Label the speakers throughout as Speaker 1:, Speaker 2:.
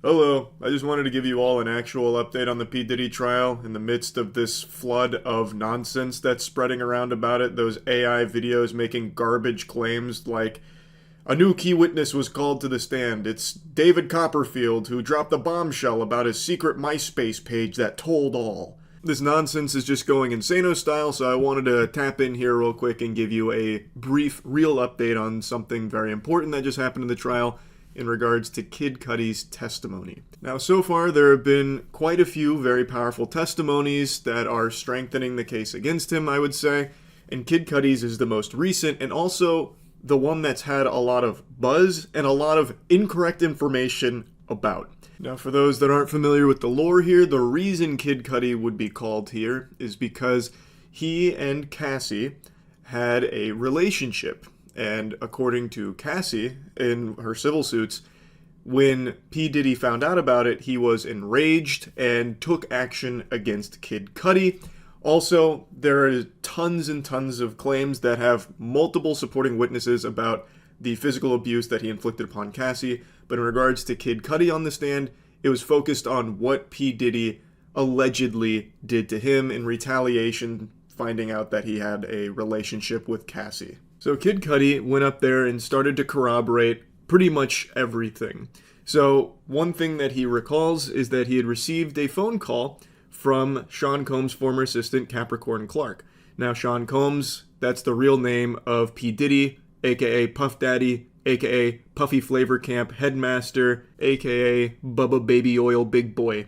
Speaker 1: Hello, I just wanted to give you all an actual update on the P. Diddy trial in the midst of this flood of nonsense that's spreading around about it. Those AI videos making garbage claims like a new key witness was called to the stand. It's David Copperfield who dropped a bombshell about his secret MySpace page that told all. This nonsense is just going insano style, so I wanted to tap in here real quick and give you a brief, real update on something very important that just happened in the trial in regards to Kid Cudi's testimony. Now, so far, there have been quite a few very powerful testimonies that are strengthening the case against him, I would say, and Kid Cudi's is the most recent and also the one that's had a lot of buzz and a lot of incorrect information about. Now, for those that aren't familiar with the lore here, the reason Kid Cudi would be called here is because he and Cassie had a relationship. And according to Cassie, in her civil suits, when P. Diddy found out about it, he was enraged and took action against Kid Cudi. Also, there are tons and tons of claims that have multiple supporting witnesses about the physical abuse that he inflicted upon Cassie. But in regards to Kid Cudi on the stand, it was focused on what P. Diddy allegedly did to him in retaliation, finding out that he had a relationship with Cassie. So Kid Cudi went up there and started to corroborate pretty much everything. So one thing that he recalls is that he had received a phone call from Sean Combs' former assistant, Capricorn Clark. Now, Sean Combs, that's the real name of P. Diddy, aka Puff Daddy, aka Puffy Flavor Camp Headmaster, aka Bubba Baby Oil Big Boy.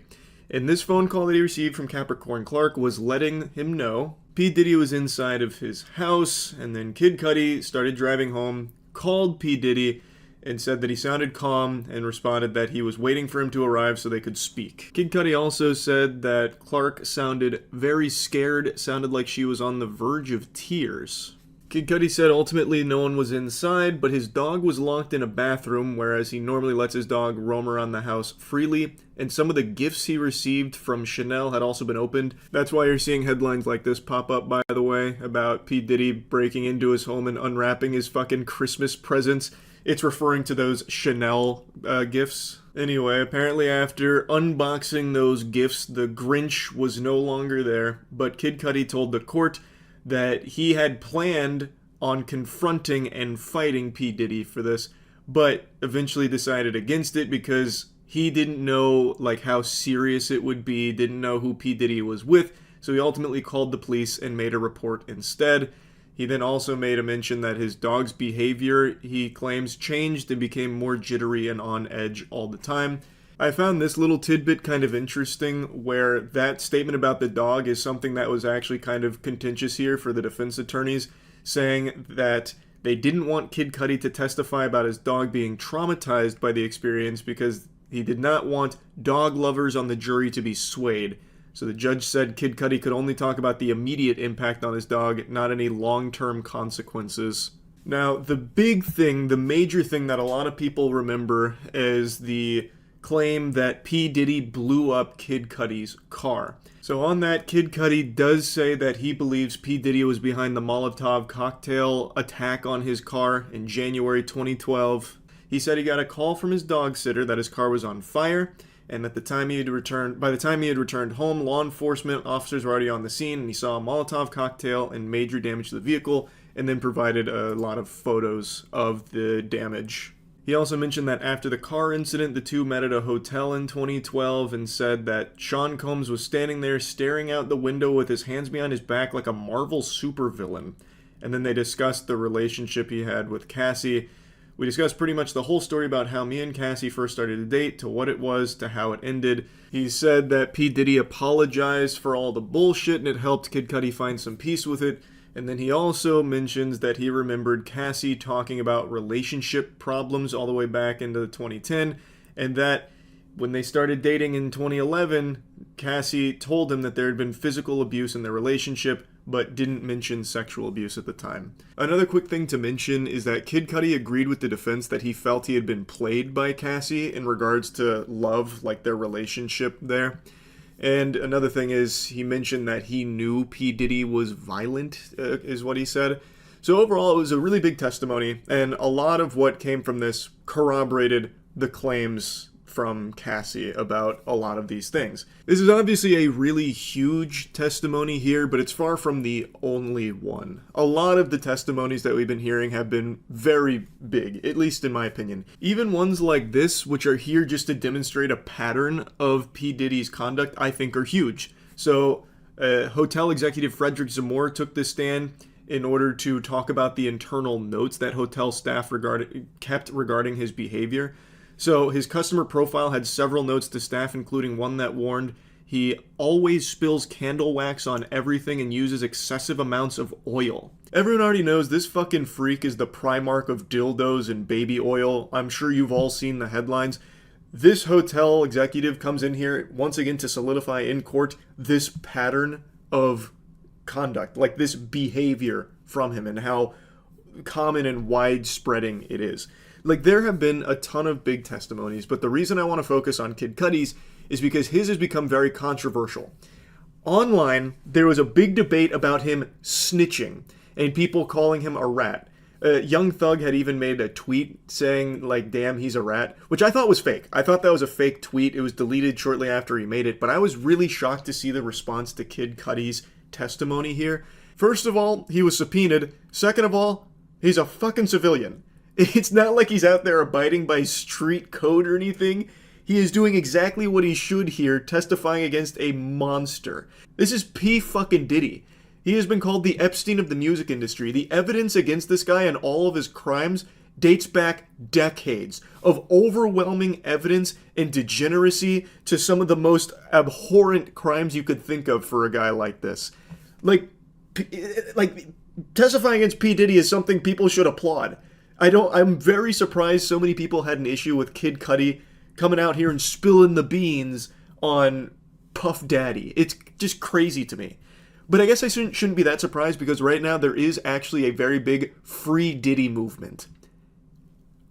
Speaker 1: And this phone call that he received from Capricorn Clark was letting him know P. Diddy was inside of his house, and then Kid Cudi started driving home, called P. Diddy, and said that he sounded calm and responded that he was waiting for him to arrive so they could speak. Kid Cudi also said that Clark sounded very scared, sounded like she was on the verge of tears. Kid Cudi said ultimately no one was inside, but his dog was locked in a bathroom, whereas he normally lets his dog roam around the house freely, and some of the gifts he received from Chanel had also been opened. That's why you're seeing headlines like this pop up, by the way, about P. Diddy breaking into his home and unwrapping his fucking Christmas presents. It's referring to those Chanel gifts. Anyway, apparently after unboxing those gifts, the Grinch was no longer there, but Kid Cudi told the court that he had planned on confronting and fighting P. Diddy for this, but eventually decided against it because he didn't know how serious it would be, didn't know who P. Diddy was with, so he ultimately called the police and made a report instead. He then also made a mention that his dog's behavior, he claims, changed and became more jittery and on edge all the time. I found this little tidbit kind of interesting, where that statement about the dog is something that was actually kind of contentious here for the defense attorneys, saying that they didn't want Kid Cudi to testify about his dog being traumatized by the experience because he did not want dog lovers on the jury to be swayed. So the judge said Kid Cudi could only talk about the immediate impact on his dog, not any long-term consequences. Now, the big thing, the major thing that a lot of people remember is the claim that P. Diddy blew up Kid Cudi's car. So on that, Kid Cudi does say that he believes P. Diddy was behind the Molotov cocktail attack on his car in January 2012. He said he got a call from his dog sitter that his car was on fire, and at the time by the time he had returned home, law enforcement officers were already on the scene, and he saw a Molotov cocktail and major damage to the vehicle, and then provided a lot of photos of the damage. He also mentioned that after the car incident, the two met at a hotel in 2012 and said that Sean Combs was standing there staring out the window with his hands behind his back like a Marvel supervillain. And then they discussed the relationship he had with Cassie. We discussed pretty much the whole story about how me and Cassie first started to date, to what it was, to how it ended. He said that P. Diddy apologized for all the bullshit and it helped Kid Cudi find some peace with it. And then he also mentions that he remembered Cassie talking about relationship problems all the way back into 2010, and that when they started dating in 2011, Cassie told him that there had been physical abuse in their relationship, but didn't mention sexual abuse at the time. Another quick thing to mention is that Kid Cudi agreed with the defense that he felt he had been played by Cassie in regards to love, their relationship there. And another thing is, he mentioned that he knew P. Diddy was violent, is what he said. So overall, it was a really big testimony, and a lot of what came from this corroborated the claims from Cassie about a lot of these things. This is obviously a really huge testimony here, but it's far from the only one. A lot of the testimonies that we've been hearing have been very big, at least in my opinion. Even ones like this, which are here just to demonstrate a pattern of P. Diddy's conduct, I think are huge. So, hotel executive Frederick Zamore took this stand in order to talk about the internal notes that hotel staff kept regarding his behavior. So his customer profile had several notes to staff, including one that warned he always spills candle wax on everything and uses excessive amounts of oil. Everyone already knows this fucking freak is the Primarch of dildos and baby oil. I'm sure you've all seen the headlines. This hotel executive comes in here once again to solidify in court this pattern of conduct, like this behavior from him and how common and widespreading it is. Like, there have been a ton of big testimonies, but the reason I want to focus on Kid Cudi's is because his has become very controversial. Online, there was a big debate about him snitching and people calling him a rat. Young Thug had even made a tweet saying, like, damn, he's a rat, which I thought was fake. I thought that was a fake tweet. It was deleted shortly after he made it, but I was really shocked to see the response to Kid Cudi's testimony here. First of all, he was subpoenaed. Second of all, he's a fucking civilian. It's not like he's out there abiding by street code or anything. He is doing exactly what he should here, testifying against a monster. This is P. fucking Diddy. He has been called the Epstein of the music industry. The evidence against this guy and all of his crimes dates back decades of overwhelming evidence and degeneracy to some of the most abhorrent crimes you could think of for a guy like this. Like testifying against P. Diddy is something people should applaud. I'm very surprised so many people had an issue with Kid Cudi coming out here and spilling the beans on Puff Daddy. It's just crazy to me. But I guess I shouldn't be that surprised because right now there is actually a very big Free Diddy movement.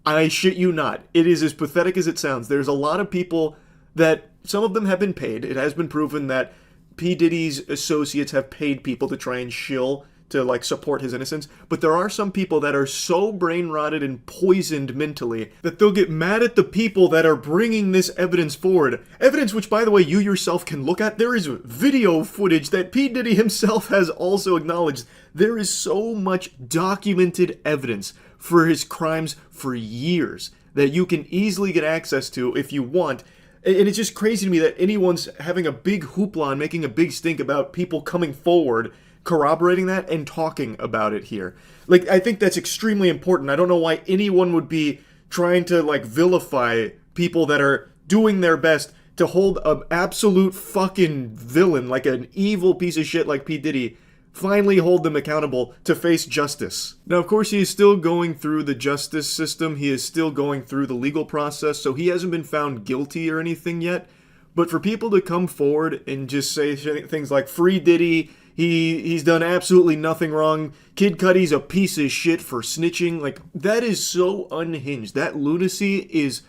Speaker 1: I shit you not. It is as pathetic as it sounds. There's a lot of people that, some of them have been paid. It has been proven that P. Diddy's associates have paid people to try and shill to, like, support his innocence, but there are some people that are so brain-rotted and poisoned mentally that they'll get mad at the people that are bringing this evidence forward. Evidence which, by the way, you yourself can look at. There is video footage that P. Diddy himself has also acknowledged. There is so much documented evidence for his crimes for years that you can easily get access to if you want. And it's just crazy to me that anyone's having a big hoopla and making a big stink about people coming forward corroborating that and talking about it here. Like, I think that's extremely important. I don't know why anyone would be trying to, like, vilify people that are doing their best to hold an absolute fucking villain, like an evil piece of shit like P. Diddy, finally hold them accountable to face justice. Now, of course, he is still going through the justice system. He is still going through the legal process, so he hasn't been found guilty or anything yet. But for people to come forward and just say things like, Free Diddy, he's done absolutely nothing wrong, Kid Cudi's a piece of shit for snitching, like, that is so unhinged. That lunacy is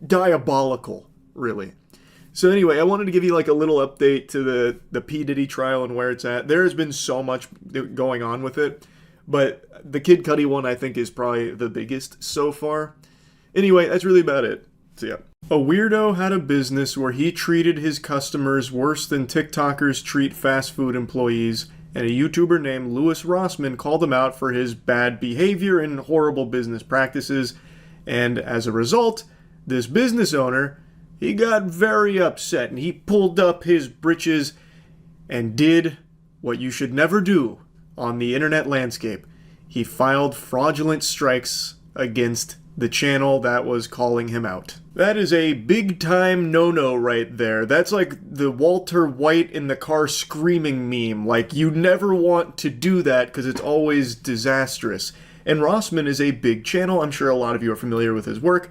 Speaker 1: diabolical, really. So anyway, I wanted to give you, like, a little update to the P. Diddy trial and where it's at. There has been so much going on with it, but the Kid Cudi one, I think, is probably the biggest so far. Anyway, that's really about it. So yeah. A weirdo had a business where he treated his customers worse than TikTokers treat fast food employees, and a YouTuber named Louis Rossmann called him out for his bad behavior and horrible business practices, and as a result, this business owner, he got very upset, and he pulled up his britches and did what you should never do on the internet landscape. He filed fraudulent strikes against the channel that was calling him out. That is a big-time no-no right there. That's like the Walter White in the car screaming meme. Like, you never want to do that because it's always disastrous. And Rossmann is a big channel. I'm sure a lot of you are familiar with his work.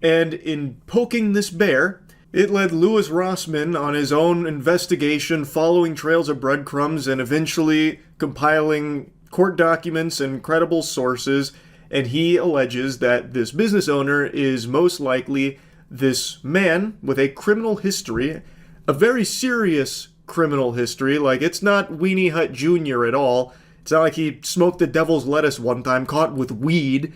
Speaker 1: And in poking this bear, it led Louis Rossmann on his own investigation, following trails of breadcrumbs and eventually compiling court documents and credible sources. And he alleges that this business owner is most likely this man with a criminal history, a very serious criminal history. Like, it's not Weenie Hut Jr. at all. It's not like he smoked the devil's lettuce one time, caught with weed.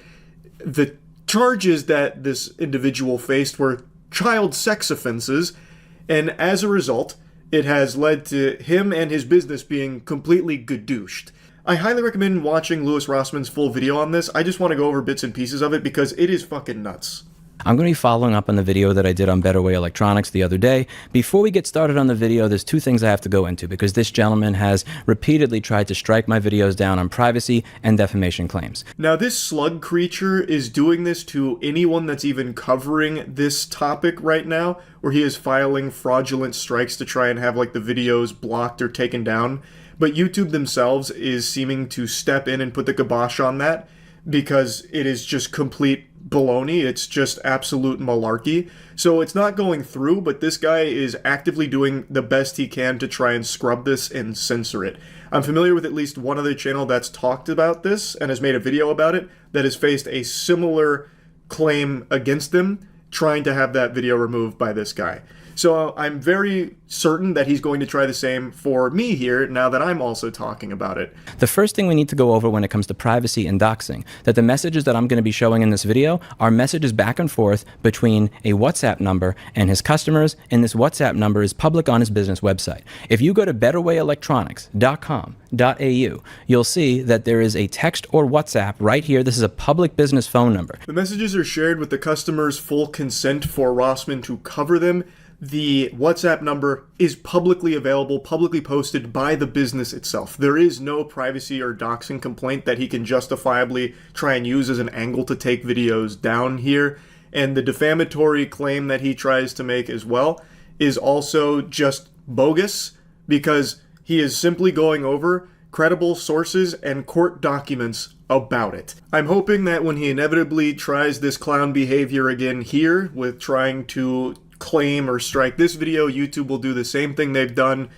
Speaker 1: The charges that this individual faced were child sex offenses, and as a result, it has led to him and his business being completely gadooshed. I highly recommend watching Louis Rossmann's full video on this. I just want to go over bits and pieces of it because it is fucking nuts.
Speaker 2: I'm going to be following up on the video that I did on Better Way Electronics the other day. Before we get started on the video, there's two things I have to go into because this gentleman has repeatedly tried to strike my videos down on privacy and defamation claims.
Speaker 1: Now, this slug creature is doing this to anyone that's even covering this topic right now, where he is filing fraudulent strikes to try and have like the videos blocked or taken down. But YouTube themselves is seeming to step in and put the kibosh on that because it is just complete baloney. It's just absolute malarkey. So it's not going through, but this guy is actively doing the best he can to try and scrub this and censor it. I'm familiar with at least one other channel that's talked about this and has made a video about it that has faced a similar claim against them, trying to have that video removed by this guy. So I'm very certain that he's going to try the same for me here now that I'm also talking about it.
Speaker 2: The first thing we need to go over when it comes to privacy and doxing, that the messages that I'm going to be showing in this video are messages back and forth between a WhatsApp number and his customers, and this WhatsApp number is public on his business website. If you go to betterwayelectronics.com.au, you'll see that there is a text or WhatsApp right here. This is a public business phone number.
Speaker 1: The messages are shared with the customer's full consent for Rossmann to cover them. The WhatsApp number is publicly available, publicly posted by the business itself. There is no privacy or doxing complaint that he can justifiably try and use as an angle to take videos down here. And the defamatory claim that he tries to make as well is also just bogus because he is simply going over credible sources and court documents about it. I'm hoping that when he inevitably tries this clown behavior again here with trying to claim or strike this video, YouTube will do the same thing they've done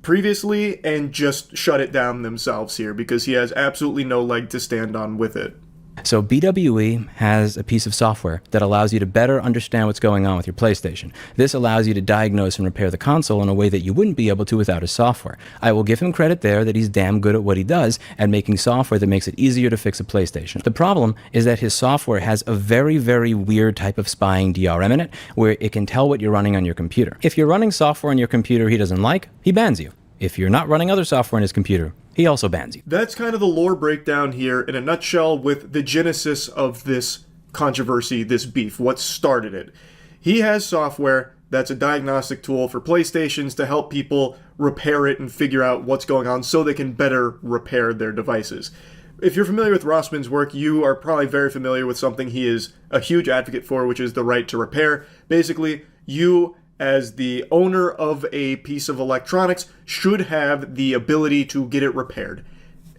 Speaker 1: previously and just shut it down themselves here because he has absolutely no leg to stand on with it.
Speaker 2: So BWE has a piece of software that allows you to better understand what's going on with your PlayStation. This allows you to diagnose and repair the console in a way that you wouldn't be able to without his software. I will give him credit there that he's damn good at what he does at making software that makes it easier to fix a PlayStation. The problem is that his software has a very, very weird type of spying DRM in it where it can tell what you're running on your computer. If you're running software on your computer he doesn't like, he bans you. If you're not running other software on his computer, he also bans you.
Speaker 1: That's kind of the lore breakdown here in a nutshell with the genesis of this controversy, this beef, what started it. He has software that's a diagnostic tool for PlayStations to help people repair it and figure out what's going on so they can better repair their devices. If you're familiar with Rossmann's work, you are probably very familiar with something he is a huge advocate for, which is the right to repair. Basically, you as the owner of a piece of electronics should have the ability to get it repaired.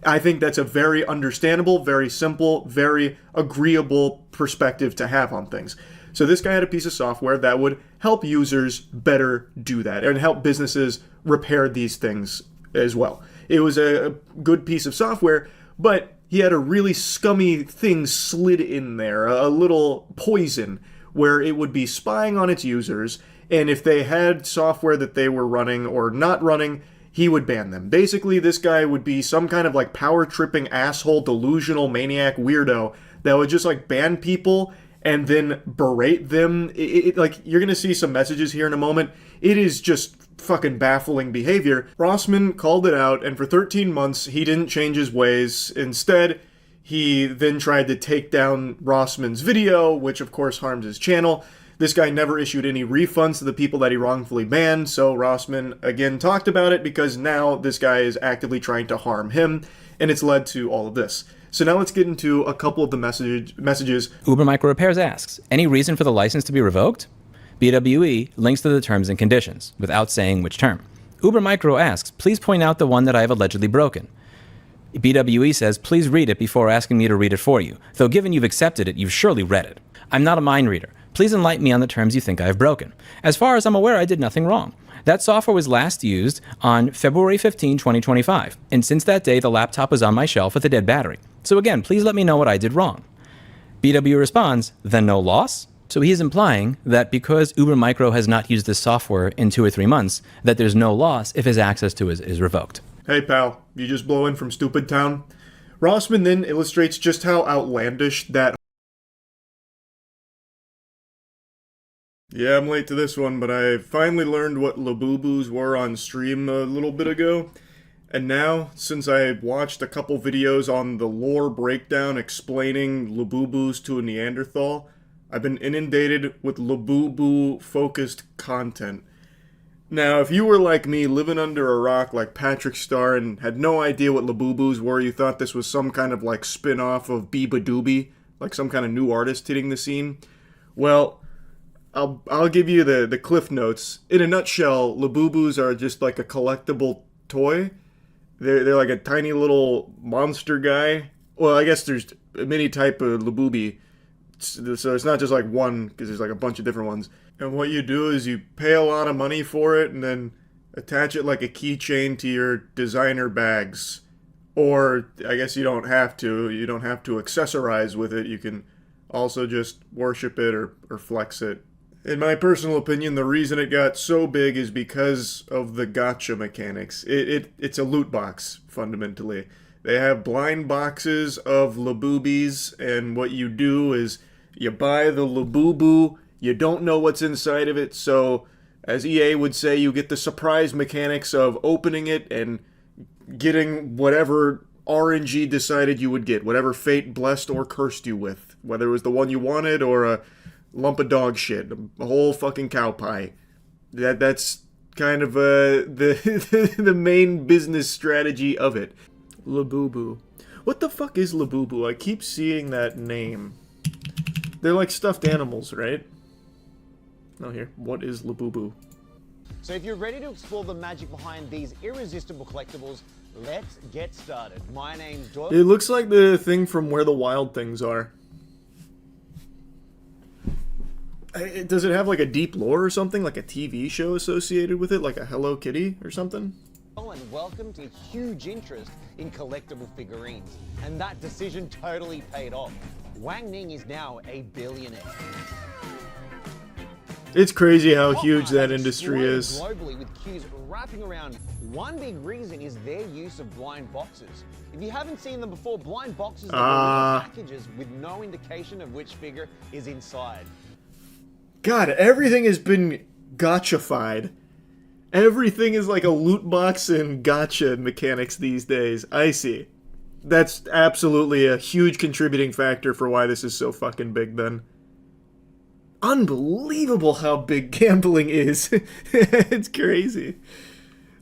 Speaker 1: I think that's a very understandable, very simple, very agreeable perspective to have on things. So this guy had a piece of software that would help users better do that and help businesses repair these things as well. It was a good piece of software, but he had a really scummy thing slid in there, a little poison, where it would be spying on its users, and if they had software that they were running or not running, he would ban them. Basically, this guy would be some kind of like power-tripping asshole, delusional maniac weirdo that would just like ban people and then berate them. Like, you're gonna see some messages here in a moment. It is just fucking baffling behavior. Rossmann called it out, and for 13 months, he didn't change his ways. Instead, he then tried to take down Rossmann's video, which of course harms his channel. This guy never issued any refunds to the people that he wrongfully banned, so Rossmann again talked about it because now this guy is actively trying to harm him, and it's led to all of this. So now let's get into a couple of the messages.
Speaker 2: Uber Micro Repairs asks, any reason for the license to be revoked? BWE links to the terms and conditions, without saying which term. Uber Micro asks, please point out the one that I have allegedly broken. BWE says, please read it before asking me to read it for you, though given you've accepted it, you've surely read it. I'm not a mind reader. Please enlighten me on the terms you think I have broken. As far as I'm aware, I did nothing wrong. That software was last used on February 15, 2025, and since that day, the laptop was on my shelf with a dead battery. So again, please let me know what I did wrong. BW responds, then no loss? So he is implying that because Uber Micro has not used this software in 2 or 3 months, that there's no loss if his access to it is revoked.
Speaker 1: Hey pal, you just blow in from Stupid Town? Rossmann then illustrates just how outlandish that Yeah, I'm late to this one, but I finally learned what Labubus were on stream a little bit ago. And now, since I watched a couple videos on the lore breakdown explaining Labubus to a Neanderthal, I've been inundated with Labubu-focused content. Now, if you were like me, living under a rock like Patrick Star and had no idea what Labubus were, you thought this was some kind of like spin-off of Biba Doobie, like some kind of new artist hitting the scene, well, I'll give you the cliff notes. In a nutshell, Labubus are just like a collectible toy. They're like a tiny little monster guy. Well, I guess there's a mini type of Labubi, so it's not just like one, because there's like a bunch of different ones. And what you do is you pay a lot of money for it and then attach it like a keychain to your designer bags. Or I guess you don't have to. You don't have to accessorize with it. You can also just worship it or flex it. In my personal opinion, the reason it got so big is because of the gacha mechanics. It's a loot box, fundamentally. They have blind boxes of Labubis, and what you do is you buy the Labubu, you don't know what's inside of it, so as EA would say, you get the surprise mechanics of opening it and getting whatever RNG decided you would get, whatever fate blessed or cursed you with, whether it was the one you wanted or a lump of dog shit, a whole fucking cow pie. That's kind of the the main business strategy of it. Labubu. What the fuck is Labubu? I keep seeing that name. They're like stuffed animals, right? Oh, here. What is Labubu?
Speaker 3: So if you're ready to explore the magic behind these irresistible collectibles, let's get started. My name's Doyle.
Speaker 1: It looks like the thing from Where the Wild Things Are. Does it have like a deep lore or something? Like a TV show associated with it? Like a Hello Kitty or something?
Speaker 3: And welcome to a huge interest in collectible figurines. And that decision totally paid off. Wang Ning is now a billionaire.
Speaker 1: It's crazy how huge that industry is.
Speaker 3: Globally, with queues wrapping around. One big reason is their use of blind boxes. If you haven't seen them before, blind boxes are packages with no indication of which figure is inside.
Speaker 1: God, everything has been gacha-fied. Everything is like a loot box and gacha mechanics these days. I see. That's absolutely a huge contributing factor for why this is so fucking big then. Unbelievable how big gambling is. It's crazy.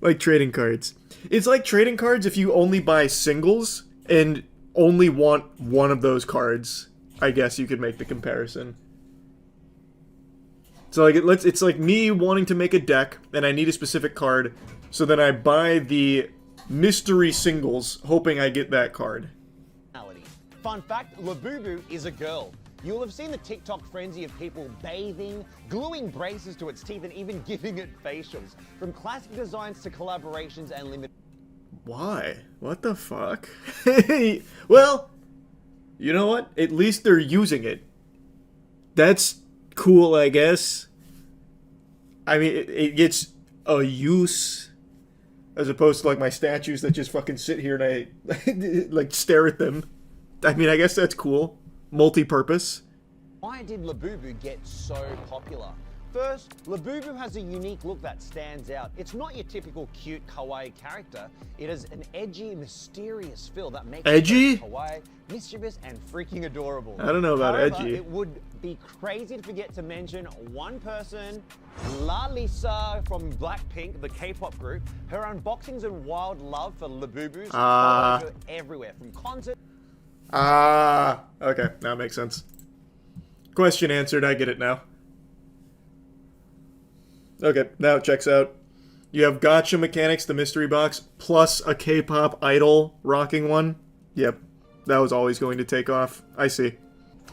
Speaker 1: Like trading cards. It's like trading cards if you only buy singles and only want one of those cards. I guess you could make the comparison. So like it's like me wanting to make a deck and I need a specific card, so then I buy the mystery singles hoping I get that card.
Speaker 3: Fun fact, Labubu is a girl. You'll have seen the TikTok frenzy of people bathing, gluing braces to its teeth, and even giving it facials. From classic designs to collaborations and limited...
Speaker 1: Why? What the fuck? Well, you know what? At least they're using it. That's cool, I guess. I mean, it gets a use, as opposed to like my statues that just fucking sit here and I like stare at them. I mean, I guess that's cool. Multi-purpose.
Speaker 3: Why did Labubu get so popular? First, Labubu has a unique look that stands out. It's not your typical cute kawaii character. It has an edgy, mysterious feel that makes
Speaker 1: edgy?
Speaker 3: it kawaii, mischievous, and freaking adorable.
Speaker 1: I don't know about
Speaker 3: However,
Speaker 1: edgy.
Speaker 3: It would be crazy to forget to mention one person, La Lisa from Blackpink, the K-pop group. Her unboxings and wild love for Labubus follow her everywhere, from concerts.
Speaker 1: Okay, that makes sense. Question answered, I get it now. Okay, now it checks out. You have gacha mechanics, the mystery box, plus a K-pop idol rocking one. Yep, that was always going to take off. I see.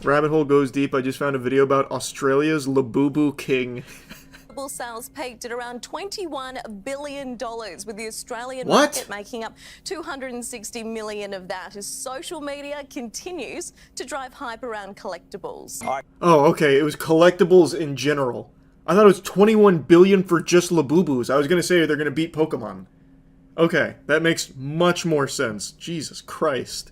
Speaker 1: Rabbit hole goes deep. I just found a video about Australia's Labubu King.
Speaker 4: Sales peaked at around $21 billion, with the Australian
Speaker 1: What?
Speaker 4: market making up $260 million of that, as social media continues to drive hype around collectibles.
Speaker 1: Oh, okay, it was collectibles in general. I thought it was 21 billion for just Labubus. I was gonna say they're gonna beat Pokemon. Okay, that makes much more sense. Jesus Christ.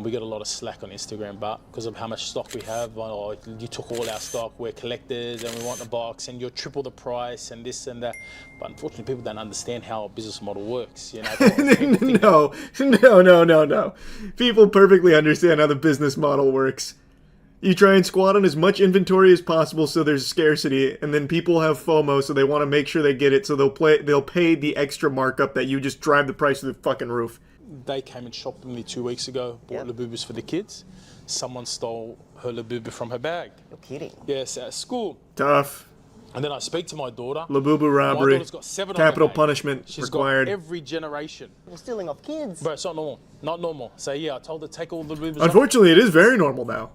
Speaker 5: We get a lot of slack on Instagram, but because of how much stock we have, oh, you took all our stock, we're collectors and we want the box and you're triple the price and this and that. But unfortunately, people don't understand how a business model works. You know,
Speaker 1: No. People perfectly understand how the business model works. You try and squat on as much inventory as possible so there's scarcity, and then people have FOMO, so they want to make sure they get it, so they'll pay the extra markup that you just drive the price to the fucking roof.
Speaker 5: They came and shopped with me 2 weeks ago, bought Labubus for the kids. Someone stole her Labubu from her bag.
Speaker 3: You're kidding.
Speaker 5: Yes, at school.
Speaker 1: Tough.
Speaker 5: And then I speak to my daughter.
Speaker 1: Labubu robbery.
Speaker 5: My daughter's got 7 on
Speaker 1: Capital
Speaker 5: her bag.
Speaker 1: punishment
Speaker 5: She's
Speaker 1: required.
Speaker 5: got every generation.
Speaker 3: You're stealing off kids.
Speaker 5: Bro, it's not normal. Not normal. So yeah, I told her take all the Labubus.
Speaker 1: Unfortunately, it is very normal now.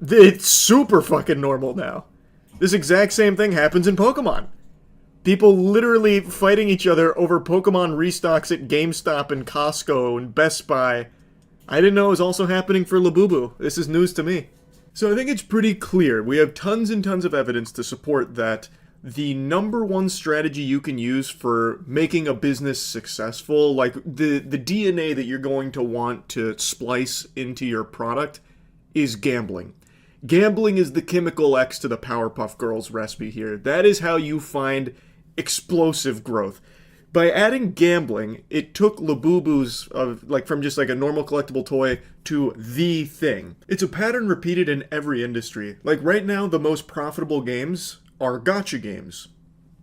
Speaker 1: It's super fucking normal now. This exact same thing happens in Pokemon. People literally fighting each other over Pokemon restocks at GameStop and Costco and Best Buy. I didn't know it was also happening for Labubu. This is news to me. So I think it's pretty clear. We have tons and tons of evidence to support that the number one strategy you can use for making a business successful, like the DNA that you're going to want to splice into your product, is gambling. Gambling is the chemical X to the Powerpuff Girls recipe here. That is how you find explosive growth. By adding gambling, it took Labubu's from just like a normal collectible toy to the thing. It's a pattern repeated in every industry. Like right now, the most profitable games are gacha games.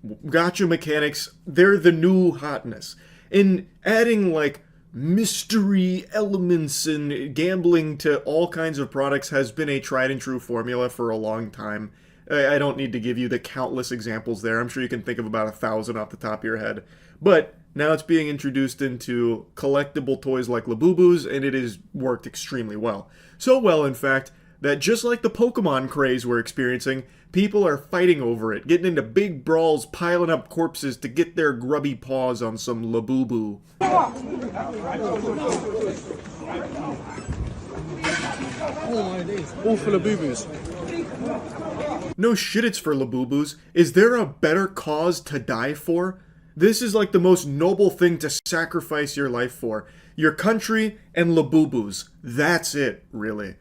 Speaker 1: Gacha mechanics, they're the new hotness. And adding like mystery elements and gambling to all kinds of products has been a tried and true formula for a long time. I don't need to give you the countless examples there. I'm sure you can think of about 1,000 off the top of your head. But now it's being introduced into collectible toys like Labubu's, and it has worked extremely well. So well, in fact, that just like the Pokemon craze we're experiencing, people are fighting over it, getting into big brawls, piling up corpses to get their grubby paws on some Labubu.
Speaker 6: Oh my days. All for Labubus.
Speaker 1: No shit, it's for Labubus. Is there a better cause to die for? This is like the most noble thing to sacrifice your life for. Your country and Labubus. That's it, really.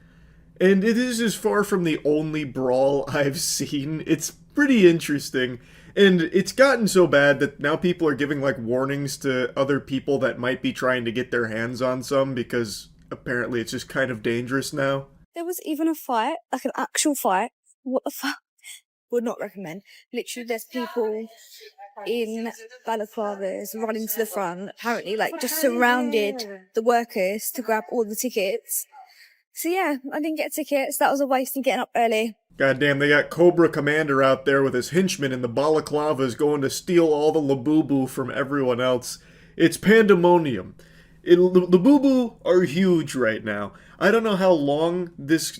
Speaker 1: And it is far from the only brawl I've seen. It's pretty interesting. And it's gotten so bad that now people are giving like warnings to other people that might be trying to get their hands on some because apparently it's just kind of dangerous now.
Speaker 7: There was even a fight, like an actual fight. What the fuck? Would not recommend. Literally, there's people in balaclavas running to the front, apparently, like, just surrounded the workers to grab all the tickets. So yeah, I didn't get tickets. That was a waste in getting up early.
Speaker 1: Goddamn, they got Cobra Commander out there with his henchmen in the balaclavas going to steal all the Labubu from everyone else. It's pandemonium. Labubu are huge right now. I don't know how long this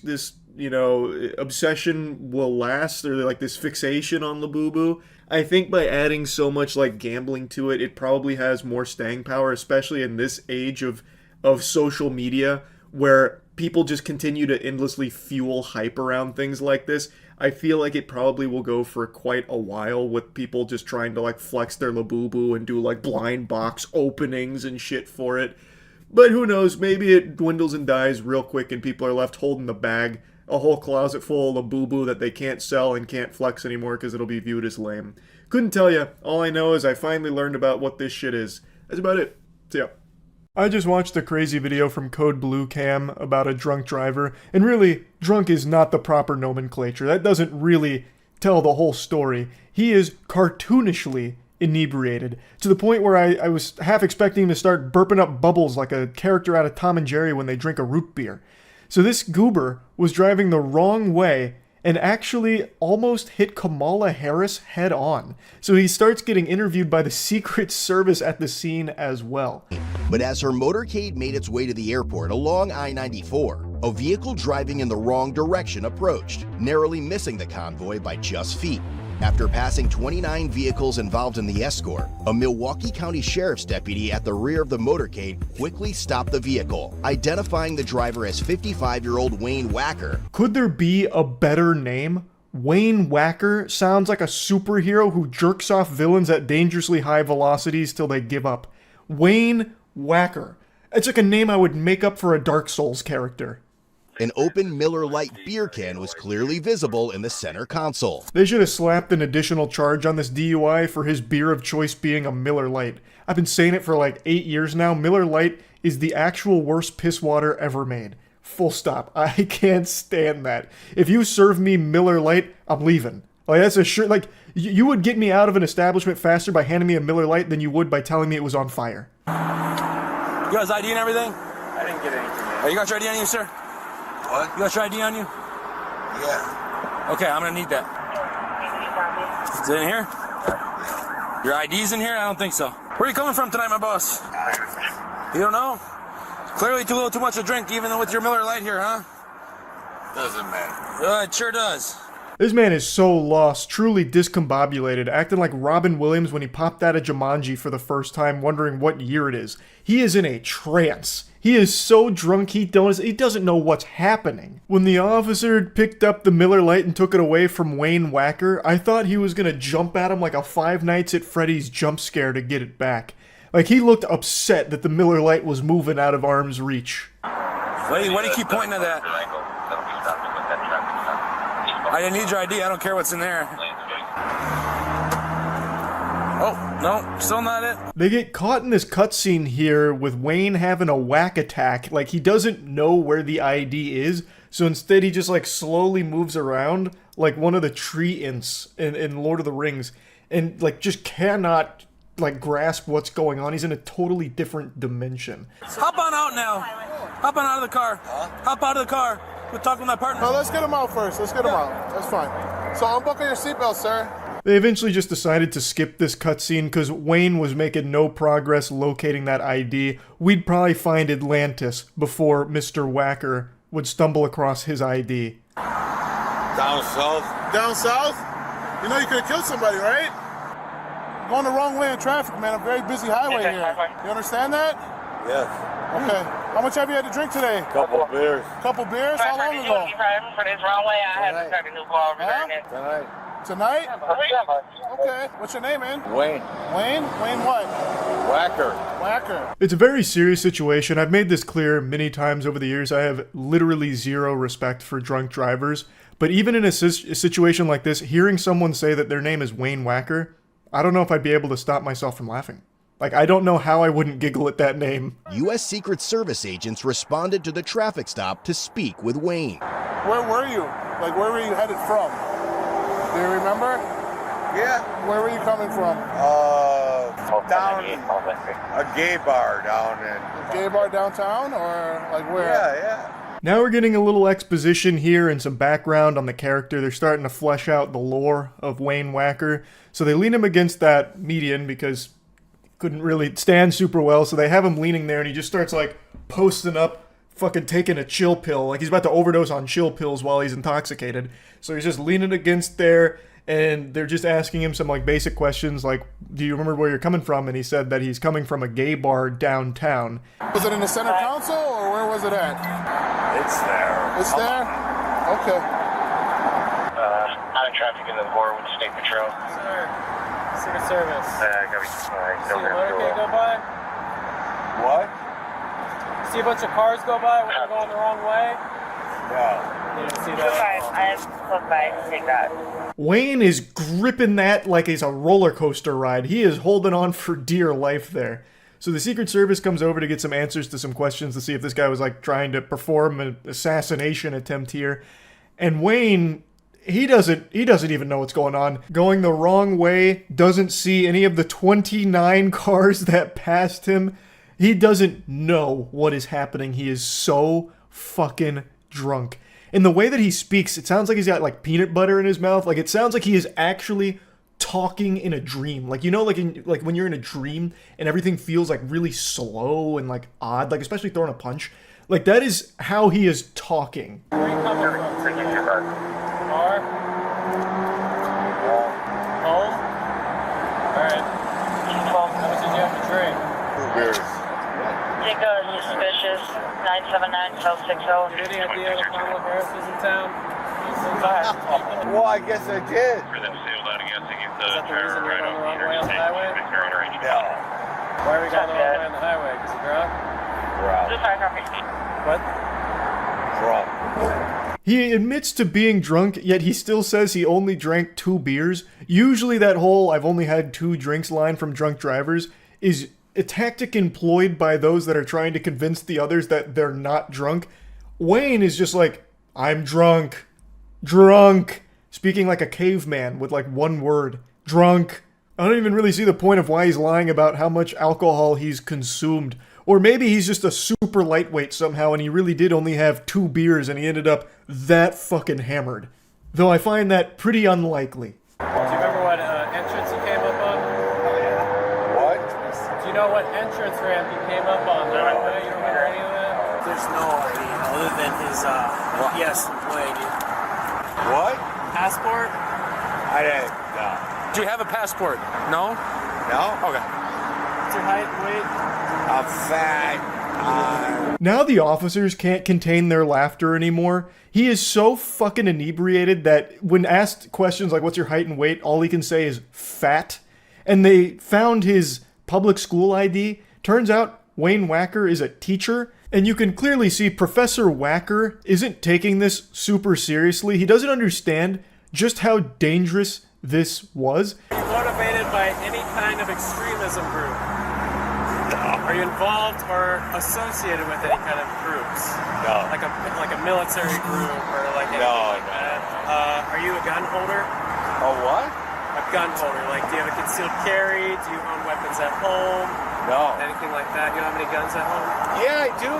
Speaker 1: obsession will last, or like this fixation on Labubu. I think by adding so much like gambling to it, it probably has more staying power, especially in this age of social media where people just continue to endlessly fuel hype around things like this. I feel like it probably will go for quite a while with people just trying to like flex their Labubu and do like blind box openings and shit for it. But who knows, maybe it dwindles and dies real quick and people are left holding the bag, a whole closet full of Labubu that they can't sell and can't flex anymore because it'll be viewed as lame. Couldn't tell you. All I know is I finally learned about what this shit is. That's about it. See ya. I just watched a crazy video from Code Blue Cam about a drunk driver, and really, drunk is not the proper nomenclature. That doesn't really tell the whole story. He is cartoonishly inebriated, to the point where I was half expecting him to start burping up bubbles like a character out of Tom and Jerry when they drink a root beer. So this goober was driving the wrong way and actually almost hit Kamala Harris head on. So he starts getting interviewed by the Secret Service at the scene as well.
Speaker 8: But as her motorcade made its way to the airport along I-94, a vehicle driving in the wrong direction approached, narrowly missing the convoy by just feet. After passing 29 vehicles involved in the escort, a Milwaukee County Sheriff's deputy at the rear of the motorcade quickly stopped the vehicle, identifying the driver as 55-year-old Wayne Wacker.
Speaker 1: Could there be a better name? Wayne Wacker sounds like a superhero who jerks off villains at dangerously high velocities till they give up. Wayne Wacker. It's like a name I would make up for a Dark Souls character.
Speaker 8: An open Miller Lite beer can was clearly visible in the center console.
Speaker 1: They should have slapped an additional charge on this DUI for his beer of choice being a Miller Lite. I've been saying it for like 8 years now. Miller Lite is the actual worst piss water ever made. Full stop. I can't stand that. If you serve me Miller Lite, I'm leaving. Like, that's a sure, like, you would get me out of an establishment faster by handing me a Miller Lite than you would by telling me it was on fire.
Speaker 9: You guys ID and everything?
Speaker 10: I didn't get anything.
Speaker 9: Are you got your ID on you, sir?
Speaker 10: What?
Speaker 9: You got your ID on you?
Speaker 10: Yeah.
Speaker 9: Okay, I'm gonna need that. Is it in here? Your ID's in here? I don't think so. Where are you coming from tonight, my boss? You don't know? Clearly too little too much to drink, even with your Miller Lite here, huh?
Speaker 10: Doesn't matter.
Speaker 9: It sure does.
Speaker 1: This man is so lost, truly discombobulated, acting like Robin Williams when he popped out of Jumanji for the first time, wondering what year it is. He is in a trance. He is so drunk he doesn't know what's happening. When the officer picked up the Miller Lite and took it away from Wayne Wacker, I thought he was gonna jump at him like a Five Nights at Freddy's jump scare to get it back. Like, he looked upset that the Miller Lite was moving out of arm's reach.
Speaker 9: Why do you keep pointing at that? I didn't need your ID. I don't care what's in there. Oh, no, still not it.
Speaker 1: They get caught in this cutscene here with Wayne having a whack attack. Like, he doesn't know where the ID is, so instead he just, like, slowly moves around like one of the tree imps in Lord of the Rings and, like, just cannot, like, grasp what's going on. He's in a totally different dimension.
Speaker 9: Hop on out now. Hop on out of the car. Hop out of the car. We'll talk with my partner.
Speaker 6: No, let's get him out first. Let's get him out. That's fine. So unbuckle your seatbelt, sir.
Speaker 1: They eventually just decided to skip this cutscene because Wayne was making no progress locating that ID. We'd probably find Atlantis before Mr. Wacker would stumble across his ID.
Speaker 10: Down south?
Speaker 6: Down south? You know you could have killed somebody, right? You're going the wrong way in traffic, man. A very busy highway here. You understand that?
Speaker 10: Yes.
Speaker 6: Okay. How much have you had to drink today?
Speaker 10: Couple beers.
Speaker 6: Couple beers? How long ago?
Speaker 11: For this wrong way, I had to start a new car over there.
Speaker 10: Tonight.
Speaker 6: Tonight? Okay. What's your name, man?
Speaker 10: Wayne.
Speaker 6: Wayne? Wayne what?
Speaker 10: Whacker.
Speaker 6: Whacker.
Speaker 1: It's a very serious situation. I've made this clear many times over the years. I have literally zero respect for drunk drivers. But even in a situation like this, hearing someone say that their name is Wayne Wacker, I don't know if I'd be able to stop myself from laughing. Like, I don't know how I wouldn't giggle at that name.
Speaker 8: U.S. Secret Service agents responded to the traffic stop to speak with Wayne.
Speaker 6: Where were you? Like, where were you headed from? Do you remember?
Speaker 10: Yeah.
Speaker 6: Where were you coming from?
Speaker 10: Down a gay bar down in...
Speaker 6: A gay bar downtown, or like where?
Speaker 10: Yeah.
Speaker 1: Now we're getting a little exposition here and some background on the character. They're starting to flesh out the lore of Wayne Wacker. So they lean him against that median because couldn't really stand super well. So they have him leaning there and he just starts like posting up, fucking taking a chill pill. Like he's about to overdose on chill pills while he's intoxicated. So he's just leaning against there and they're just asking him some like basic questions like, do you remember where you're coming from? And he said that he's coming from a gay bar downtown.
Speaker 6: Was it in the center council or where was it at?
Speaker 10: It's there.
Speaker 6: It's there? Okay.
Speaker 11: Out of traffic in the Borwood State Patrol.
Speaker 12: Sir, Secret Service.
Speaker 11: Got me.
Speaker 12: See a motorcade go by?
Speaker 10: What?
Speaker 12: See a bunch of cars go by when they're going the wrong way?
Speaker 10: No.
Speaker 12: You didn't see that?
Speaker 11: I have looked by to take that.
Speaker 1: Wayne is gripping that like it's a roller coaster ride. He is holding on for dear life there. So the Secret Service comes over to get some answers to some questions to see if this guy was like trying to perform an assassination attempt here. And Wayne, he doesn't even know what's going on. Going the wrong way, doesn't see any of the 29 cars that passed him. He doesn't know what is happening. He is so fucking drunk. In the way that he speaks, it sounds like he's got like peanut butter in his mouth. Like it sounds like he is actually talking in a dream. Like, you know, like when you're in a dream and everything feels like really slow and like odd, like especially throwing a punch. Like that is how he is talking.
Speaker 12: Where are you coming from? Car? Home? Alright. How much did you have to drink?
Speaker 10: 2 beers.
Speaker 11: Take a suspicious 979 South 60.
Speaker 12: Any idea that Kamala Harris is in town?
Speaker 10: Well, I guess I did.
Speaker 12: Is that the reason you're going the wrong way on the highway?
Speaker 10: No.
Speaker 12: Why are we going the wrong way on the highway? Because you're drunk? What?
Speaker 10: Drunk.
Speaker 1: He admits to being drunk, yet he still says he only drank 2 beers. Usually that whole "I've only had 2 drinks" line from drunk drivers is a tactic employed by those that are trying to convince the others that they're not drunk. Wayne is just like, "I'm drunk. Drunk." Speaking like a caveman with like one word. Drunk. I don't even really see the point of why he's lying about how much alcohol he's consumed. Or maybe he's just a super lightweight somehow and he really did only have 2 beers and he ended up that fucking hammered. Though I find that pretty unlikely.
Speaker 12: Do you remember what entrance you came up on?
Speaker 10: What?
Speaker 12: Do you know what entrance ramp you came up on? No. You don't remember any of that?
Speaker 13: There's no idea other than his yes employee.
Speaker 10: What?
Speaker 13: Passport?
Speaker 10: I didn't. No.
Speaker 9: Do you have a passport? No?
Speaker 10: No?
Speaker 9: Okay.
Speaker 13: What's your height and weight?
Speaker 10: I'm fat.
Speaker 1: Now the officers can't contain their laughter anymore. He is so fucking inebriated that when asked questions like what's your height and weight, all he can say is fat. And they found his public school ID. Turns out Wayne Wacker is a teacher. And you can clearly see Professor Wacker isn't taking this super seriously. He doesn't understand just how dangerous this was.
Speaker 12: Are you motivated by any kind of extremism group? Are you involved or associated with any kind of groups?
Speaker 10: No.
Speaker 12: Like a military group or like anything like that? Are you a gun holder?
Speaker 10: Oh, what?
Speaker 12: A gun holder. Like, do you have a concealed carry? Do you own weapons at home?
Speaker 10: No.
Speaker 12: Anything like that? You don't have any guns at home?
Speaker 10: Yeah, I do.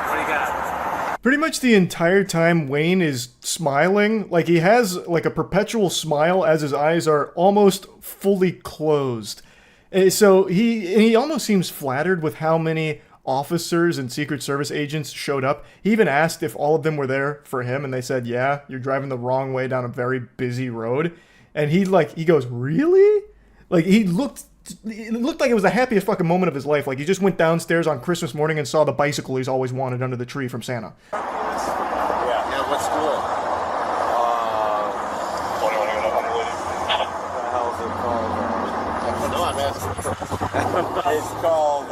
Speaker 12: What do you got?
Speaker 1: Pretty much the entire time Wayne is smiling, like he has like a perpetual smile as his eyes are almost fully closed. So he almost seems flattered with how many officers and Secret Service agents showed up. He even asked if all of them were there for him, and they said, "Yeah, you're driving the wrong way down a very busy road." And he goes, "Really?" Like it looked like it was the happiest fucking moment of his life. Like he just went downstairs on Christmas morning and saw the bicycle he's always wanted under the tree from Santa.
Speaker 10: Yeah, what school? What the hell is it called? No, I'm asking. It's called,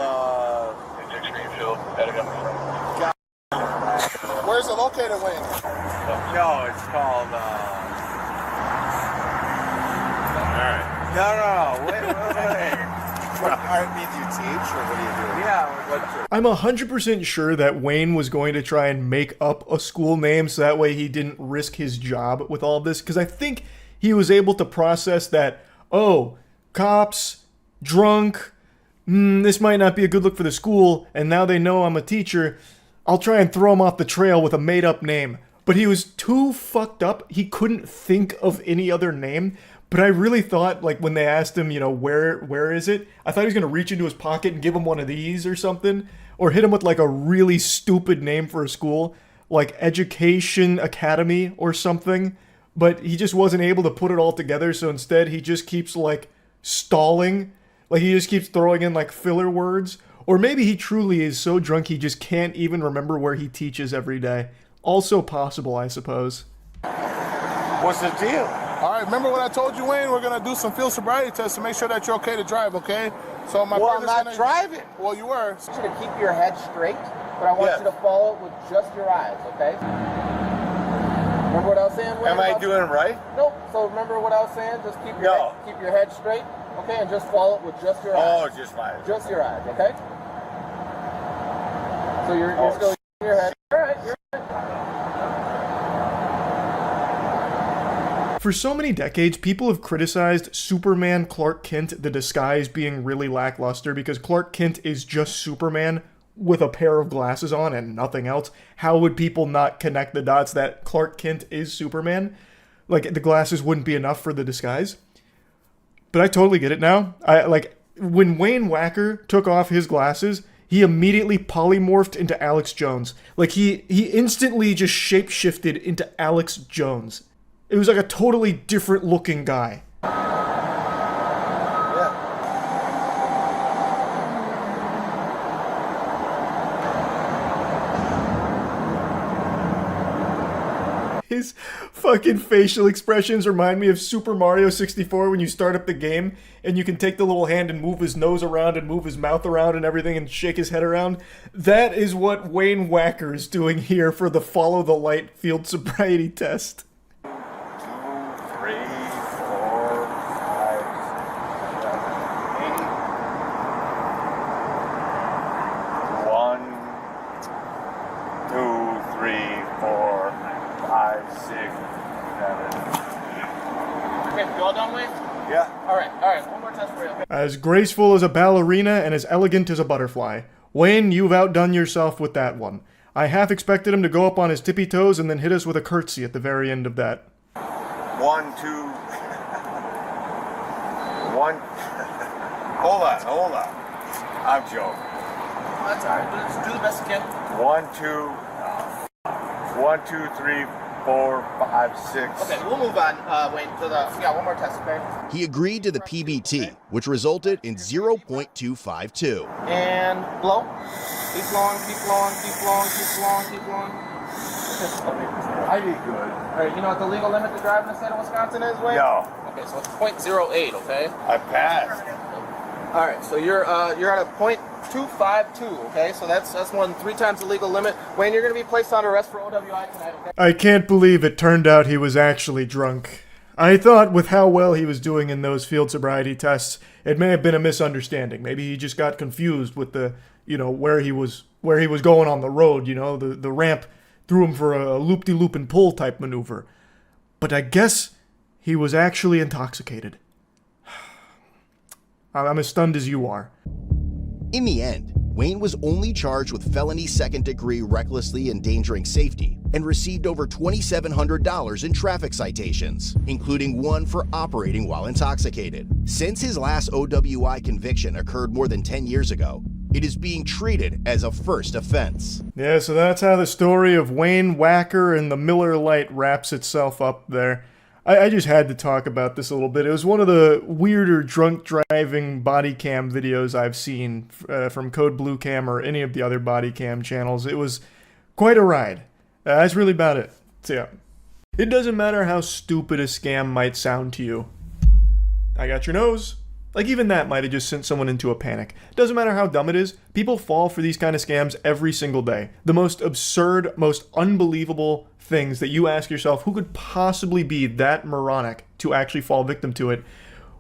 Speaker 6: Where's it located, Wayne?
Speaker 10: No, it's called, Alright. No, wait. What art means you teach, or what do you do? Yeah, what's
Speaker 1: I'm 100% sure that Wayne was going to try and make up a school name so that way he didn't risk his job with all of this. Because I think he was able to process that, oh, cops, drunk, this might not be a good look for the school, and now they know I'm a teacher. I'll try and throw him off the trail with a made-up name. But he was too fucked up, he couldn't think of any other name. But I really thought, like, when they asked him, you know, where is it? I thought he was going to reach into his pocket and give him one of these or something. Or hit him with, like, a really stupid name for a school. Like Education Academy or something. But he just wasn't able to put it all together, so instead he just keeps, like, stalling. Like, he just keeps throwing in, like, filler words. Or maybe he truly is so drunk he just can't even remember where he teaches every day. Also possible, I suppose.
Speaker 10: What's the deal?
Speaker 6: All right, remember what I told you, Wayne? We're going to do some field sobriety tests to make sure that you're okay to drive, okay? So my
Speaker 10: Well, I'm
Speaker 6: partner's
Speaker 10: not driving.
Speaker 6: Well, you were.
Speaker 14: I want you to keep your head straight, but I want you to follow it with just your eyes, okay? Remember what I was saying?
Speaker 10: Am I doing it right?
Speaker 14: Nope. So remember what I was saying? Just keep your head straight, okay? And just follow it with just your eyes.
Speaker 10: Oh, just my eyes.
Speaker 14: Just your eyes, okay? So you're still using your head. All right, you're
Speaker 1: For so many decades, people have criticized Superman Clark Kent, the disguise, being really lackluster because Clark Kent is just Superman with a pair of glasses on and nothing else. How would people not connect the dots that Clark Kent is Superman? Like, the glasses wouldn't be enough for the disguise. But I totally get it now. When Wayne Wacker took off his glasses, he immediately polymorphed into Alex Jones. Like, he instantly just shape-shifted into Alex Jones. It was like a totally different looking guy. His Fucking facial expressions remind me of Super Mario 64 when you start up the game and you can take the little hand and move his nose around and move his mouth around and everything and shake his head around. That is what Wayne Wacker is doing here for the Follow the Light field sobriety test.
Speaker 10: 2, 3, 4, 5, 6, 7, 8. 1, 2, 3, 4, 5, 6, 7.
Speaker 14: Okay, you all done, Wayne?
Speaker 10: Yeah.
Speaker 14: All right. One more test for you. Okay.
Speaker 1: As graceful as a ballerina and as elegant as a butterfly. Wayne, you've outdone yourself with that one. I half expected him to go up on his tippy toes and then hit us with a curtsy at the very end of that.
Speaker 10: 1, 2. 1. Hold on. I'm joking.
Speaker 14: That's all right. Just do the best you can.
Speaker 10: 1, 2, 3, 4, 5, 6.
Speaker 14: Okay, we'll move on, Wayne, to the... Yeah, one more test, okay?
Speaker 8: He agreed to the PBT, which resulted in 0.252.
Speaker 14: And blow. Keep blowing.
Speaker 10: I did good.
Speaker 14: All right, you know what the legal limit to drive in the state of Wisconsin is, Wayne?
Speaker 10: No.
Speaker 14: Okay, so it's 0.08, okay?
Speaker 10: I passed.
Speaker 14: All right, so you're at a 0.252, okay? So that's more than 3 times the legal limit. Wayne, you're going to be placed on arrest for OWI tonight, okay?
Speaker 1: I can't believe it turned out he was actually drunk. I thought with how well he was doing in those field sobriety tests, it may have been a misunderstanding. Maybe he just got confused with the, where he was going on the road, the ramp threw him for a loop-de-loop and pull type maneuver. But I guess he was actually intoxicated. I'm as stunned as you are.
Speaker 8: In the end, Wayne was only charged with felony second-degree recklessly endangering safety and received over $2,700 in traffic citations, including one for operating while intoxicated. Since his last OWI conviction occurred more than 10 years ago, it is being treated as a first offense.
Speaker 1: Yeah, so that's how the story of Wayne Wacker and the Miller Lite wraps itself up there. I just had to talk about this a little bit. It was one of the weirder drunk driving body cam videos I've seen from Code Blue Cam or any of the other body cam channels. It was quite a ride. That's really about it. So yeah, it doesn't matter how stupid a scam might sound to you. I got your nose. Like, even that might have just sent someone into a panic. Doesn't matter how dumb it is, people fall for these kind of scams every single day. The most absurd, most unbelievable things that you ask yourself, who could possibly be that moronic to actually fall victim to it?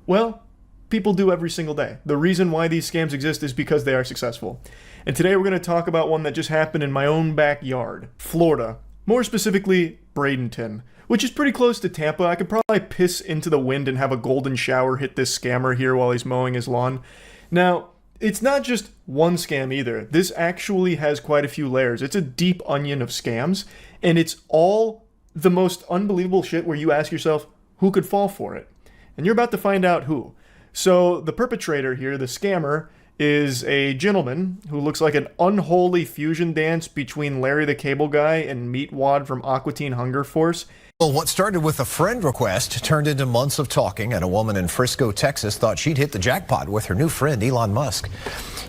Speaker 1: Well, people do every single day. The reason why these scams exist is because they are successful. And today we're going to talk about one that just happened in my own backyard, Florida. More specifically, Bradenton, which is pretty close to Tampa. I could probably piss into the wind and have a golden shower hit this scammer here while he's mowing his lawn. Now, it's not just one scam either. This actually has quite a few layers. It's a deep onion of scams, and it's all the most unbelievable shit where you ask yourself, who could fall for it? And you're about to find out who. So the perpetrator here, the scammer, is a gentleman who looks like an unholy fusion dance between Larry the Cable Guy and Meatwad from Aqua Teen Hunger Force.
Speaker 15: Well, what started with a friend request turned into months of talking, and a woman in Frisco, Texas thought she'd hit the jackpot with her new friend, Elon Musk.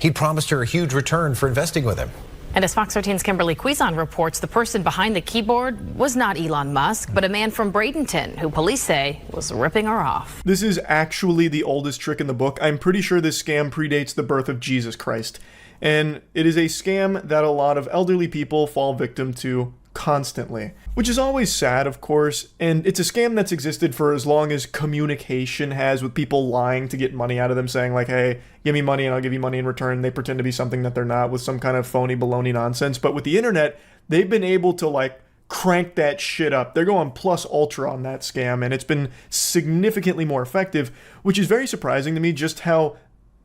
Speaker 15: He'd promised her a huge return for investing with him.
Speaker 16: And as Fox 13's Kimberly Cuisin reports, the person behind the keyboard was not Elon Musk, but a man from Bradenton, who police say was ripping her off.
Speaker 1: This is actually the oldest trick in the book. I'm pretty sure this scam predates the birth of Jesus Christ. And it is a scam that a lot of elderly people fall victim to constantly, which is always sad, of course, and it's a scam that's existed for as long as communication has, with people lying to get money out of them, saying like, hey, give me money and I'll give you money in return. They pretend to be something that they're not with some kind of phony baloney nonsense. But with the internet, they've been able to like crank that shit up. They're going plus ultra on that scam, and it's been significantly more effective, which is very surprising to me, just how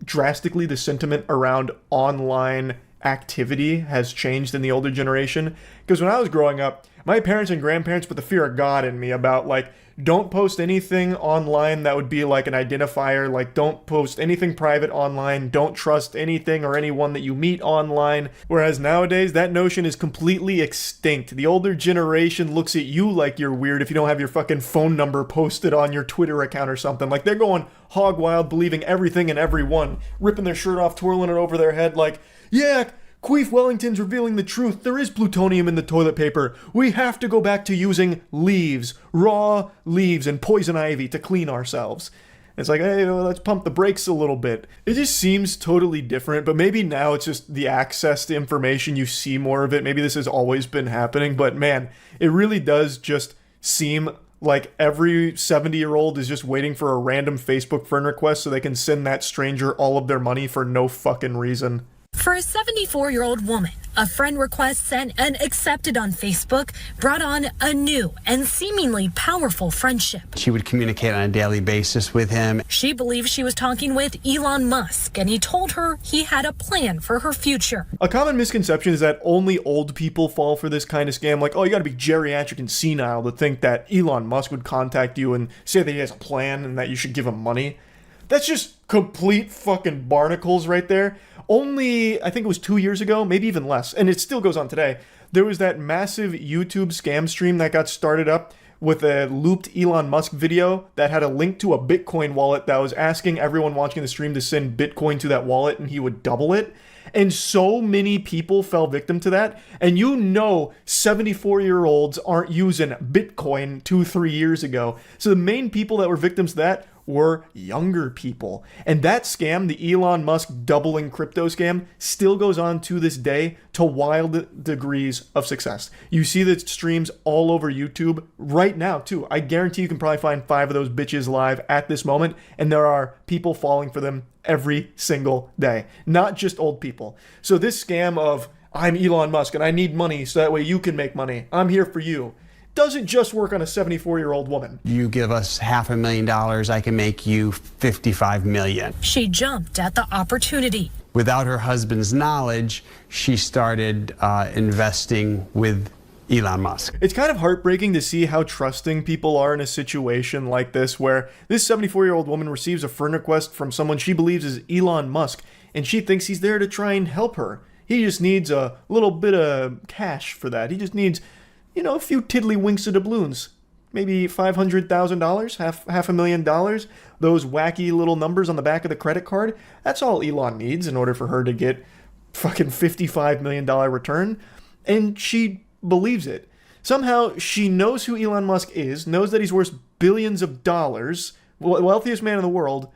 Speaker 1: drastically the sentiment around online activity has changed in the older generation. Because when I was growing up, my parents and grandparents put the fear of God in me about like, don't post anything online that would be like an identifier, like don't post anything private online, don't trust anything or anyone that you meet online. Whereas nowadays, that notion is completely extinct. The older generation looks at you like you're weird if you don't have your fucking phone number posted on your Twitter account or something. Like, they're going hog wild, believing everything and everyone, ripping their shirt off, twirling it over their head like, yeah, Queef Wellington's revealing the truth. There is plutonium in the toilet paper. We have to go back to using leaves, raw leaves and poison ivy to clean ourselves. It's like, hey, let's pump the brakes a little bit. It just seems totally different, but maybe now it's just the access to information, you see more of it. Maybe this has always been happening, but man, it really does just seem like every 70-year-old is just waiting for a random Facebook friend request so they can send that stranger all of their money for no fucking reason.
Speaker 17: For a 74-year-old woman, a friend request sent and accepted on Facebook brought on a new and seemingly powerful friendship.
Speaker 18: She would communicate on a daily basis with him.
Speaker 17: She believes she was talking with Elon Musk, and he told her he had a plan for her future.
Speaker 1: A common misconception is that only old people fall for this kind of scam. Like, oh, you gotta be geriatric and senile to think that Elon Musk would contact you and say that he has a plan and that you should give him money. That's just complete fucking barnacles right there. Only, I think it was 2 years ago, maybe even less, and it still goes on today, there was that massive YouTube scam stream that got started up with a looped Elon Musk video that had a link to a Bitcoin wallet that was asking everyone watching the stream to send Bitcoin to that wallet and he would double it. And so many people fell victim to that. And 74-year-olds aren't using Bitcoin 2-3 years ago. So the main people that were victims to that were younger people. And that scam, the Elon Musk doubling crypto scam, still goes on to this day to wild degrees of success. You see the streams all over YouTube right now too. I guarantee you can probably find 5 of those bitches live at this moment, and there are people falling for them every single day, not just old people. So this scam of, I'm Elon Musk and I need money so that way you can make money, I'm here for you, doesn't just work on a 74-year-old woman.
Speaker 18: You give us $500,000, I can make you $55 million.
Speaker 17: She jumped at the opportunity.
Speaker 18: Without her husband's knowledge, she started investing with Elon Musk.
Speaker 1: It's kind of heartbreaking to see how trusting people are in a situation like this, where this 74-year-old woman receives a friend request from someone she believes is Elon Musk, and she thinks he's there to try and help her. He just needs a little bit of cash for that. He just needs, a few tiddlywinks of doubloons. Maybe $500,000, $500,000. Those wacky little numbers on the back of the credit card. That's all Elon needs in order for her to get fucking $55 million return. And she believes it. Somehow she knows who Elon Musk is, knows that he's worth billions of dollars, wealthiest man in the world,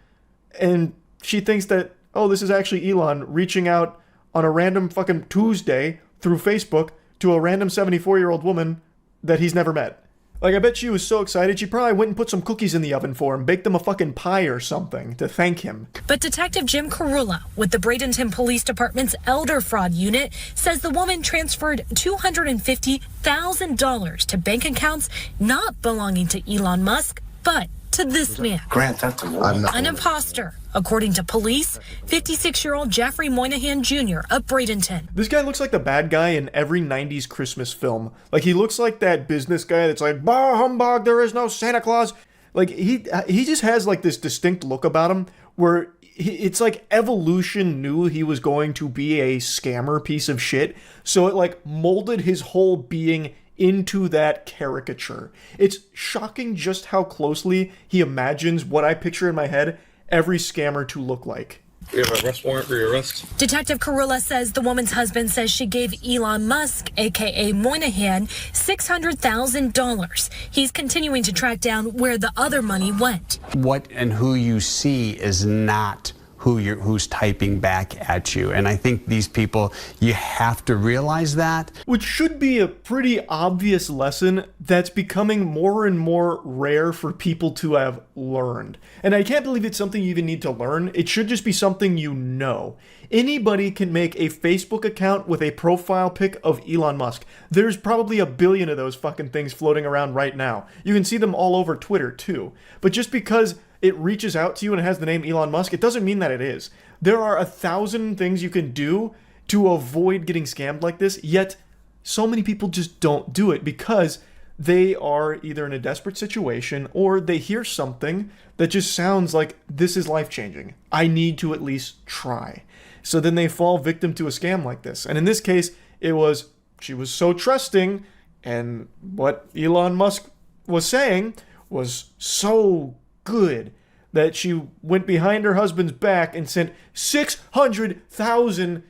Speaker 1: and she thinks that, oh, this is actually Elon reaching out on a random fucking Tuesday through Facebook to a random 74-year-old woman that he's never met. Like, I bet she was so excited she probably went and put some cookies in the oven for him, baked them a fucking pie or something to thank him.
Speaker 17: But Detective Jim Carula with the Bradenton Police Department's Elder Fraud Unit says the woman transferred $250,000 to bank accounts not belonging to Elon Musk, but to this man.
Speaker 10: Grant that to me. I'm not
Speaker 17: an imposter, according to police. 56-year-old Jeffrey Moynihan Jr. of Bradenton.
Speaker 1: This guy looks like the bad guy in every 90s Christmas film. Like, he looks like that business guy that's like, bah humbug, there is no Santa Claus. Like, he just has like this distinct look about him where it's like evolution knew he was going to be a scammer piece of shit, so it like molded his whole being into that caricature. It's shocking just how closely he imagines what I picture in my head every scammer to look like.
Speaker 19: We have an arrest warrant for your arrest.
Speaker 17: Detective Carula says the woman's husband says she gave Elon Musk, aka Moynihan, $600,000. He's continuing to track down where the other money went.
Speaker 18: What and who you see is not who's typing back at you. And I think these people, you have to realize that.
Speaker 1: Which should be a pretty obvious lesson that's becoming more and more rare for people to have learned. And I can't believe it's something you even need to learn. It should just be something you know. Anybody can make a Facebook account with a profile pic of Elon Musk. There's probably a billion of those fucking things floating around right now. You can see them all over Twitter too. But just because it reaches out to you and it has the name Elon Musk, it doesn't mean that it is. There are 1,000 things you can do to avoid getting scammed like this, yet so many people just don't do it because they are either in a desperate situation or they hear something that just sounds like this is life-changing. I need to at least try. So then they fall victim to a scam like this. And in this case, she was so trusting, and what Elon Musk was saying was so good that she went behind her husband's back and sent 600,000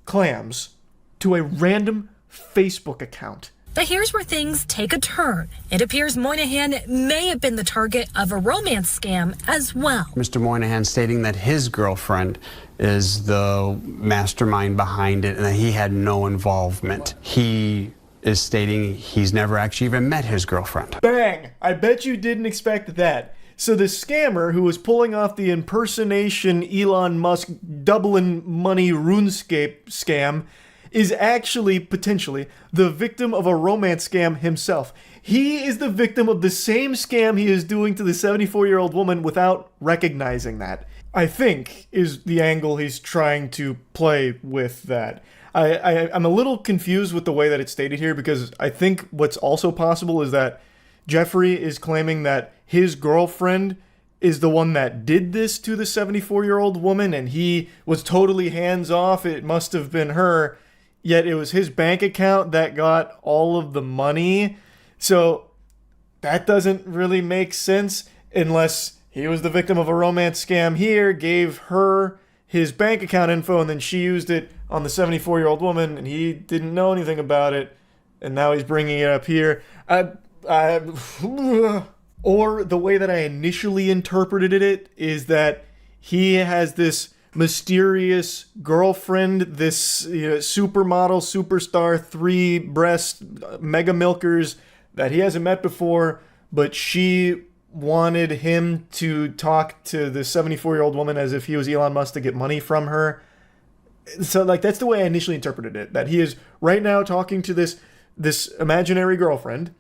Speaker 1: clams to a random Facebook account.
Speaker 17: But here's where things take a turn. It appears Moynihan may have been the target of a romance scam as well.
Speaker 18: Mr. Moynihan stating that his girlfriend is the mastermind behind it and that he had no involvement. He is stating he's never actually even met his girlfriend.
Speaker 1: Bang! I bet you didn't expect that. So the scammer who was pulling off the impersonation Elon Musk Dublin money RuneScape scam is actually, potentially, the victim of a romance scam himself. He is the victim of the same scam he is doing to the 74-year-old woman without recognizing that. I think is the angle he's trying to play with that. I'm a little confused with the way that it's stated here, because I think what's also possible is that Jeffrey is claiming that his girlfriend is the one that did this to the 74-year-old woman, and he was totally hands-off. It must have been her. Yet it was his bank account that got all of the money. So that doesn't really make sense unless he was the victim of a romance scam here, gave her his bank account info, and then she used it on the 74-year-old woman, and he didn't know anything about it, and now he's bringing it up here. Or the way that I initially interpreted it is that he has this mysterious girlfriend, this supermodel, superstar, 3-breast mega milkers that he hasn't met before, but she wanted him to talk to the 74-year-old woman as if he was Elon Musk to get money from her. So like that's the way I initially interpreted it, that he is right now talking to this imaginary girlfriend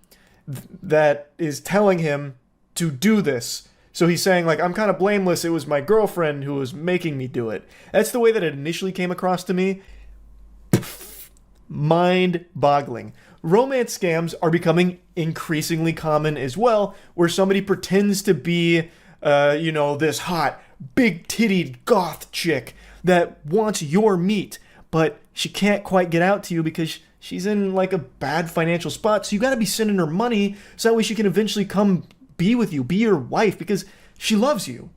Speaker 1: that is telling him to do this. So he's saying, like, I'm kind of blameless. It was my girlfriend who was making me do it. That's the way that it initially came across to me. Mind-boggling. Romance scams are becoming increasingly common as well, where somebody pretends to be, this hot, big-tittied goth chick that wants your meat, but she can't quite get out to you because she's in, like, a bad financial spot. So you got to be sending her money so that way she can eventually come be with you, be your wife, because she loves you.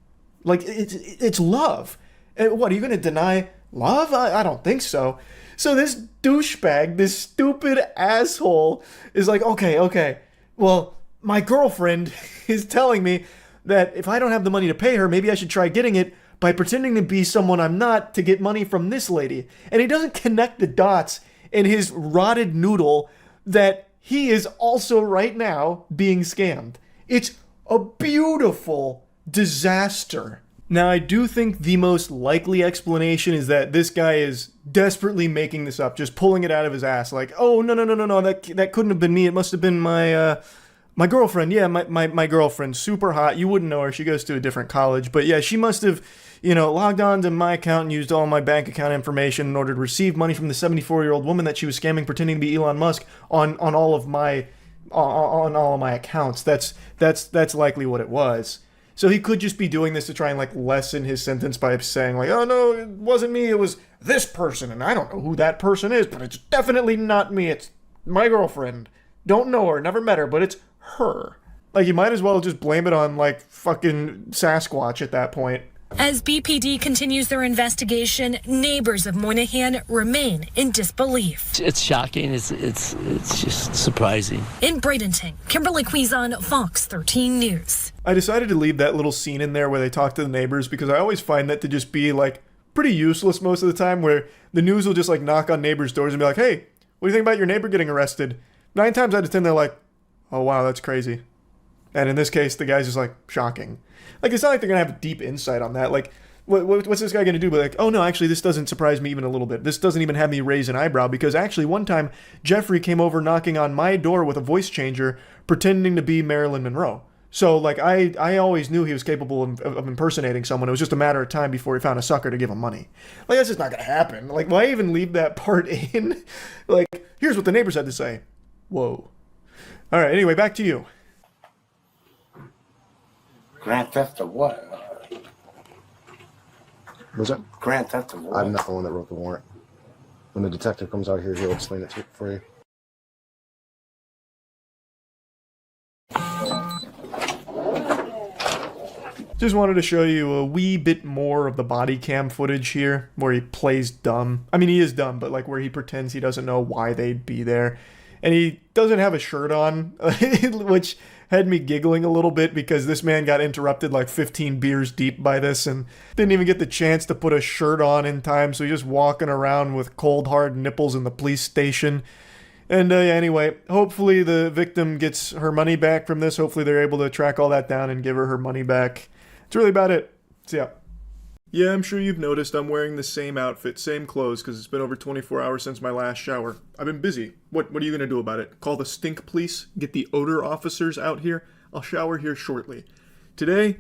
Speaker 1: Like, it's love. And what, are you going to deny love? I don't think so. So this douchebag, this stupid asshole is like, okay, well, my girlfriend is telling me that if I don't have the money to pay her, maybe I should try getting it by pretending to be someone I'm not to get money from this lady. And he doesn't connect the dots in his rotted noodle that he is also right now being scammed. It's a beautiful disaster. Now, I do think the most likely explanation is that this guy is desperately making this up, just pulling it out of his ass. Like, oh, no, that couldn't have been me. It must have been my girlfriend. Yeah, my girlfriend, super hot. You wouldn't know her. She goes to a different college. But yeah, she must have, logged on to my account and used all my bank account information in order to receive money from the 74-year-old woman that she was scamming, pretending to be Elon Musk on all of my accounts. That's likely what it was. So he could just be doing this to try and like lessen his sentence by saying like, oh no, it wasn't me, it was this person, and I don't know who that person is, but it's definitely not me, it's my girlfriend. Don't know her, never met her, but it's her. Like, you might as well just blame it on like fucking Sasquatch at that point.
Speaker 17: As BPD continues their investigation, neighbors of Moynihan remain in disbelief.
Speaker 20: It's shocking. It's just surprising.
Speaker 17: In Bradenton, Kimberly Quizon, Fox 13 News.
Speaker 1: I decided to leave that little scene in there where they talk to the neighbors because I always find that to just be like pretty useless most of the time, where the news will just like knock on neighbors' doors and be like, hey, what do you think about your neighbor getting arrested? 9 times out of 10 they're like, oh wow, that's crazy. And in this case, the guy's just like, shocking. Like, it's not like they're going to have a deep insight on that. Like, what's this guy going to do? But like, oh no, actually, this doesn't surprise me even a little bit. This doesn't even have me raise an eyebrow, because actually one time, Jeffrey came over knocking on my door with a voice changer, pretending to be Marilyn Monroe. So, like, I always knew he was capable of impersonating someone. It was just a matter of time before he found a sucker to give him money. Like, that's just not going to happen. Like, why even leave that part in? Like, here's what the neighbors had to say. Whoa. All right, anyway, back to you.
Speaker 10: Grand theft of what?
Speaker 21: Was that?
Speaker 10: Grand theft of what?
Speaker 21: I'm not the one that wrote the warrant. When the detective comes out here, he'll explain it for you.
Speaker 1: Just wanted to show you a wee bit more of the body cam footage here, where he plays dumb. I mean, he is dumb, but like where he pretends he doesn't know why they'd be there. And he doesn't have a shirt on, which had me giggling a little bit because this man got interrupted like 15 beers deep by this and didn't even get the chance to put a shirt on in time, so he's just walking around with cold hard nipples in the police station. And anyway, hopefully the victim gets her money back from this. Hopefully they're able to track all that down and give her money back. That's really about it. So yeah. Yeah, I'm sure you've noticed I'm wearing the same outfit, same clothes, because it's been over 24 hours since my last shower. I've been busy. What are you going to do about it? Call the stink police? Get the odor officers out here? I'll shower here shortly. Today,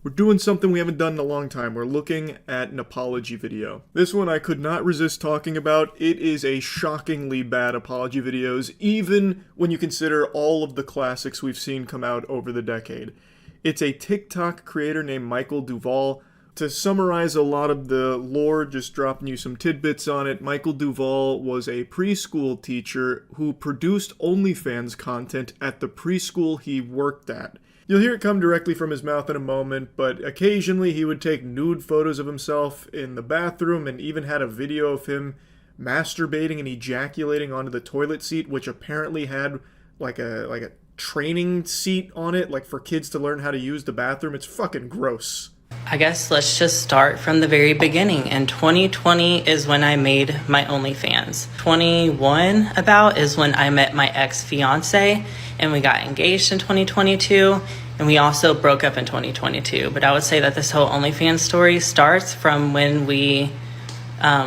Speaker 1: we're doing something we haven't done in a long time. We're looking at an apology video. This one I could not resist talking about. It is a shockingly bad apology video, even when you consider all of the classics we've seen come out over the decade. It's a TikTok creator named Michael Duvall. To summarize a lot of the lore, just dropping you some tidbits on it, Michael Duvall was a preschool teacher who produced OnlyFans content at the preschool he worked at. You'll hear it come directly from his mouth in a moment, but occasionally he would take nude photos of himself in the bathroom and even had a video of him masturbating and ejaculating onto the toilet seat, which apparently had like a training seat on it, like for kids to learn how to use the bathroom. It's fucking gross.
Speaker 2: I guess let's just start from the very beginning. In 2020 is when I made my OnlyFans. 21 about is when I met my ex-fiance and we got engaged in 2022 and we also broke up in 2022. But I would say that this whole OnlyFans story starts from when we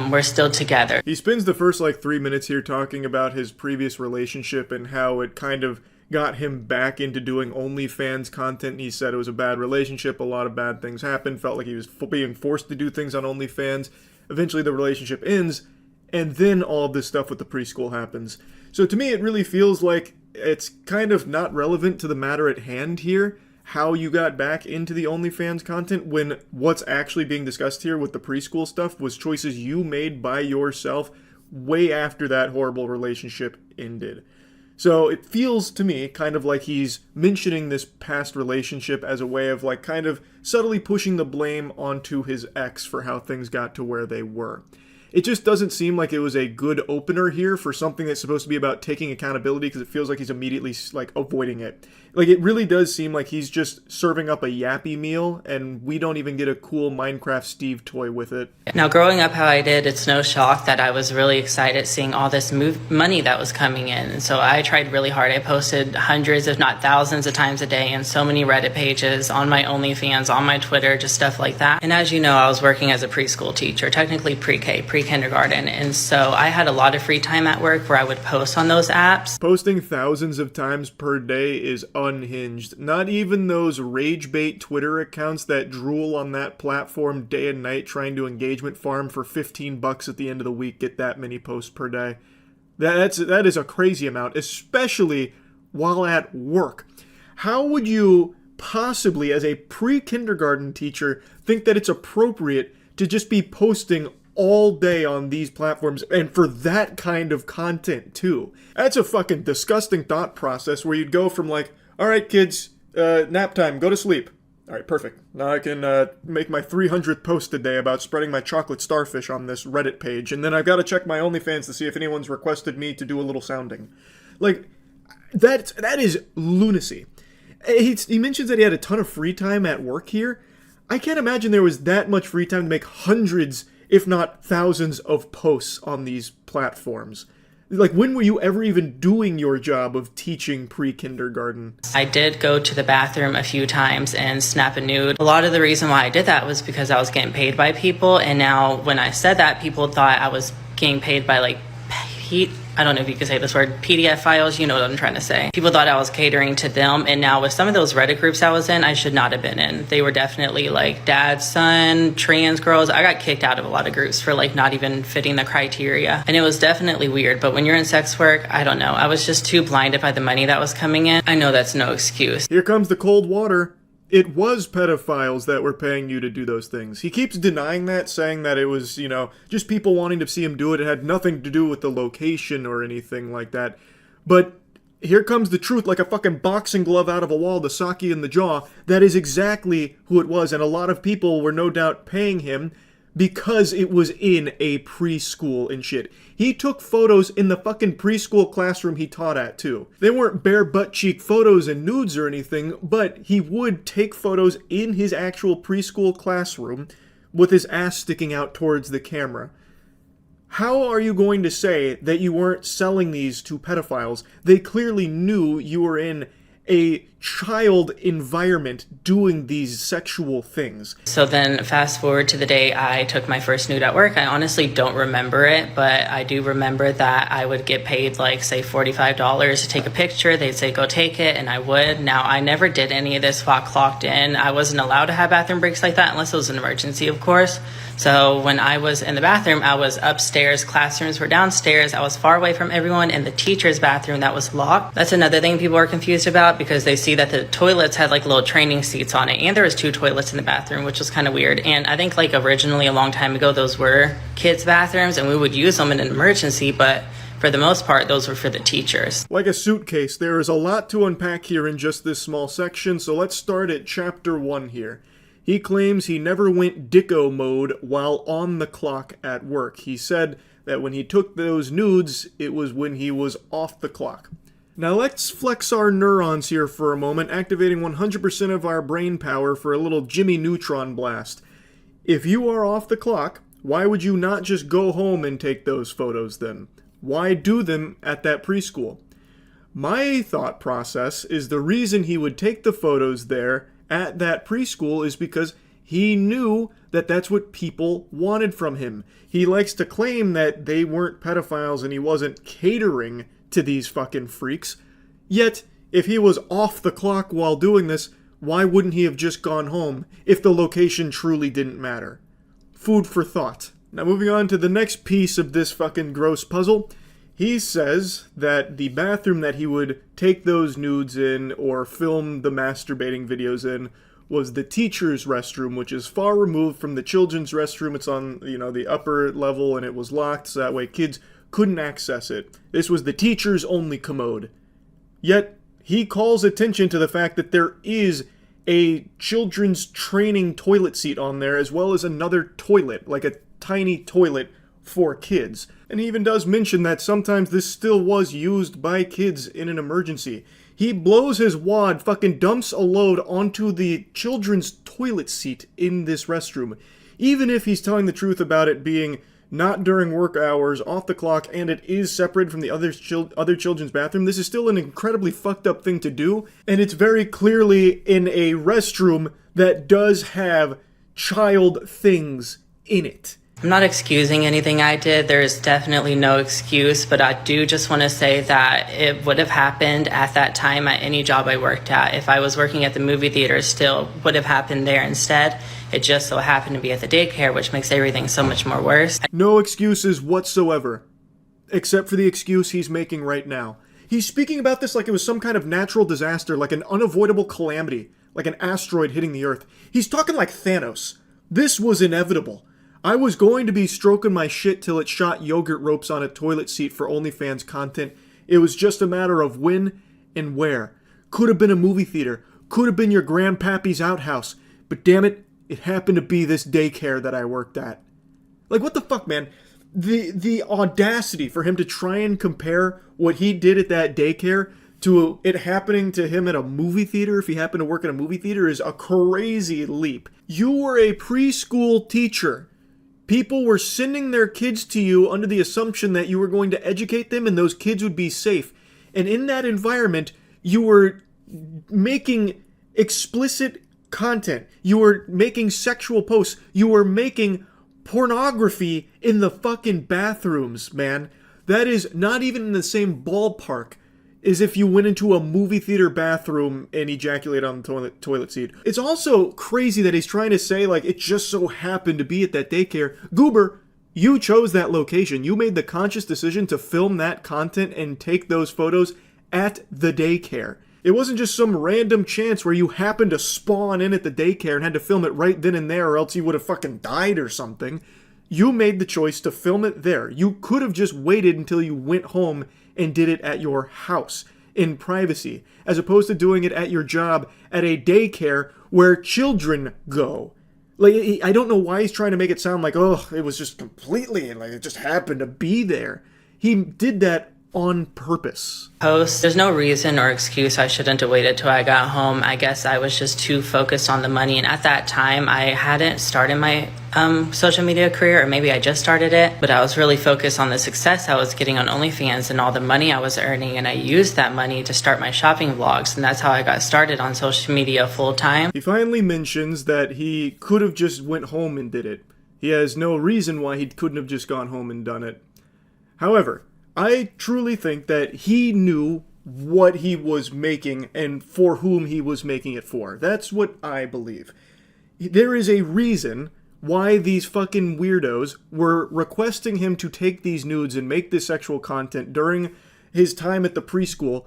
Speaker 2: were still together.
Speaker 1: He spends the first like 3 minutes here talking about his previous relationship and how it kind of got him back into doing OnlyFans content. He said it was a bad relationship, a lot of bad things happened, felt like he was being forced to do things on OnlyFans. Eventually the relationship ends, and then all of this stuff with the preschool happens. So to me, it really feels like it's kind of not relevant to the matter at hand here, how you got back into the OnlyFans content, when what's actually being discussed here with the preschool stuff was choices you made by yourself way after that horrible relationship ended. So it feels to me kind of like he's mentioning this past relationship as a way of like kind of subtly pushing the blame onto his ex for how things got to where they were. It just doesn't seem like it was a good opener here for something that's supposed to be about taking accountability, because it feels like he's immediately like avoiding it. Like it really does seem like he's just serving up a yappy meal and we don't even get a cool Minecraft Steve toy with it.
Speaker 2: Now, growing up how I did, it's no shock that I was really excited seeing all this money that was coming in. And so I tried really hard. I posted hundreds, if not thousands of times a day in so many Reddit pages, on my OnlyFans, on my Twitter, just stuff like that. And as you know, I was working as a preschool teacher, technically pre-K, pre-kindergarten. And so I had a lot of free time at work where I would post on those apps.
Speaker 1: Posting thousands of times per day is unhinged. Not even those rage bait Twitter accounts that drool on that platform day and night trying to engagement farm for $15 at the end of the week get that many posts per day. That is a crazy amount, especially while at work. How would you possibly, as a pre-kindergarten teacher, think that it's appropriate to just be posting all day on these platforms, and for that kind of content too? That's a fucking disgusting thought process where you'd go from like, all right, kids, nap time, go to sleep. All right, perfect. Now I can make my 300th post a day about spreading my chocolate starfish on this Reddit page, and then I've got to check my OnlyFans to see if anyone's requested me to do a little sounding. Like, that is lunacy. He mentions that he had a ton of free time at work here. I can't imagine there was that much free time to make hundreds, if not thousands, of posts on these platforms. Like, when were you ever even doing your job of teaching pre-kindergarten?
Speaker 2: I did go to the bathroom a few times and snap a nude. A lot of the reason why I did that was because I was getting paid by people, and now when I said that, people thought I was getting paid by like I don't know if you could say this word, PDF files, you know what I'm trying to say. People thought I was catering to them, and now with some of those Reddit groups I was in, I should not have been in. They were definitely like dad, son, trans girls. I got kicked out of a lot of groups for like not even fitting the criteria, and it was definitely weird. But when you're in sex work, I don't know. I was just too blinded by the money that was coming in. I know that's no excuse.
Speaker 1: Here comes the cold water. It was pedophiles that were paying you to do those things. He keeps denying that, saying that it was, just people wanting to see him do it. It had nothing to do with the location or anything like that. But here comes the truth like a fucking boxing glove out of a wall, the sake in the jaw. That is exactly who it was, and a lot of people were no doubt paying him because it was in a preschool and shit. He took photos in the fucking preschool classroom he taught at, too. They weren't bare butt cheek photos and nudes or anything, but he would take photos in his actual preschool classroom with his ass sticking out towards the camera. How are you going to say that you weren't selling these to pedophiles? They clearly knew you were in a child environment doing these sexual things.
Speaker 2: So then fast forward to the day I took my first nude at work. I honestly don't remember it, but I do remember that I would get paid like, say, $45 to take a picture. They'd say, go take it, and I would. Now, I never did any of this while clocked in. I wasn't allowed to have bathroom breaks like that unless it was an emergency, of course. So when I was in the bathroom, I was upstairs, classrooms were downstairs, I was far away from everyone, in the teacher's bathroom that was locked. That's another thing people are confused about, because they see that the toilets had like little training seats on it, and there was 2 toilets in the bathroom, which was kind of weird. And I think like originally a long time ago, those were kids' bathrooms and we would use them in an emergency, but for the most part, those were for the teachers.
Speaker 1: Like a suitcase, there is a lot to unpack here in just this small section, so let's start at chapter 1 here. He claims he never went dicko mode while on the clock at work. He said that when he took those nudes, it was when he was off the clock. Now let's flex our neurons here for a moment, activating 100% of our brain power for a little Jimmy Neutron blast. If you are off the clock, why would you not just go home and take those photos then? Why do them at that preschool? My thought process is the reason he would take the photos there at that preschool is because he knew that that's what people wanted from him. He likes to claim that they weren't pedophiles and he wasn't catering to these fucking freaks. Yet, if he was off the clock while doing this, why wouldn't he have just gone home if the location truly didn't matter? Food for thought. Now moving on to the next piece of this fucking gross puzzle. He says that the bathroom that he would take those nudes in or film the masturbating videos in was the teacher's restroom, which is far removed from the children's restroom. It's on, the upper level and it was locked, so that way kids couldn't access it. This was the teacher's only commode. Yet, he calls attention to the fact that there is a children's training toilet seat on there, as well as another toilet, like a tiny toilet for kids. And he even does mention that sometimes this still was used by kids in an emergency. He blows his wad, fucking dumps a load onto the children's toilet seat in this restroom. Even if he's telling the truth about it being not during work hours, off the clock, and it is separated from the other children's bathroom, this is still an incredibly fucked up thing to do, and it's very clearly in a restroom that does have child things in it.
Speaker 2: I'm not excusing anything I did. There's definitely no excuse, but I do just want to say that it would have happened at that time at any job I worked at. If I was working at the movie theater, still would have happened there instead. It just so happened to be at the daycare, which makes everything so much more worse.
Speaker 1: No excuses whatsoever, except for the excuse he's making right now. He's speaking about this like it was some kind of natural disaster, like an unavoidable calamity, like an asteroid hitting the Earth. He's talking like Thanos. This was inevitable. I was going to be stroking my shit till it shot yogurt ropes on a toilet seat for OnlyFans content. It was just a matter of when and where. Could have been a movie theater. Could have been your grandpappy's outhouse. But damn it, it happened to be this daycare that I worked at. Like, what the fuck, man? The audacity for him to try and compare what he did at that daycare to it happening to him at a movie theater, if he happened to work at a movie theater, is a crazy leap. You were a preschool teacher. People were sending their kids to you under the assumption that you were going to educate them and those kids would be safe. And in that environment, you were making explicit content. You were making sexual posts. You were making pornography in the fucking bathrooms, man. That is not even in the same ballpark as if you went into a movie theater bathroom and ejaculated on the toilet seat. It's also crazy that he's trying to say, like, it just so happened to be at that daycare. Goober, you chose that location. You made the conscious decision to film that content and take those photos at the daycare. It wasn't just some random chance where you happened to spawn in at the daycare and had to film it right then and there, or else you would have fucking died or something. You made the choice to film it there. You could have just waited until you went home and did it at your house. in privacy, as opposed to doing it at your job at a daycare where children go. Like, I don't know why he's trying to make it sound like, oh, it was just completely, like, it just happened to be there. He did that on purpose.
Speaker 2: There's no reason or excuse I shouldn't have waited till I got home. I guess I was just too focused on the money, and at that time I hadn't started my social media career, or maybe I just started it, but I was really focused on the success I was getting on OnlyFans and all the money I was earning, and I used that money to start my shopping vlogs, and that's how I got started on social media full time.
Speaker 1: He finally mentions that he could have just went home and did it. He has no reason why he couldn't have just gone home and done it. However, I truly think that he knew what he was making and for whom he was making it for. That's what I believe. There is a reason why these fucking weirdos were requesting him to take these nudes and make this sexual content during his time at the preschool.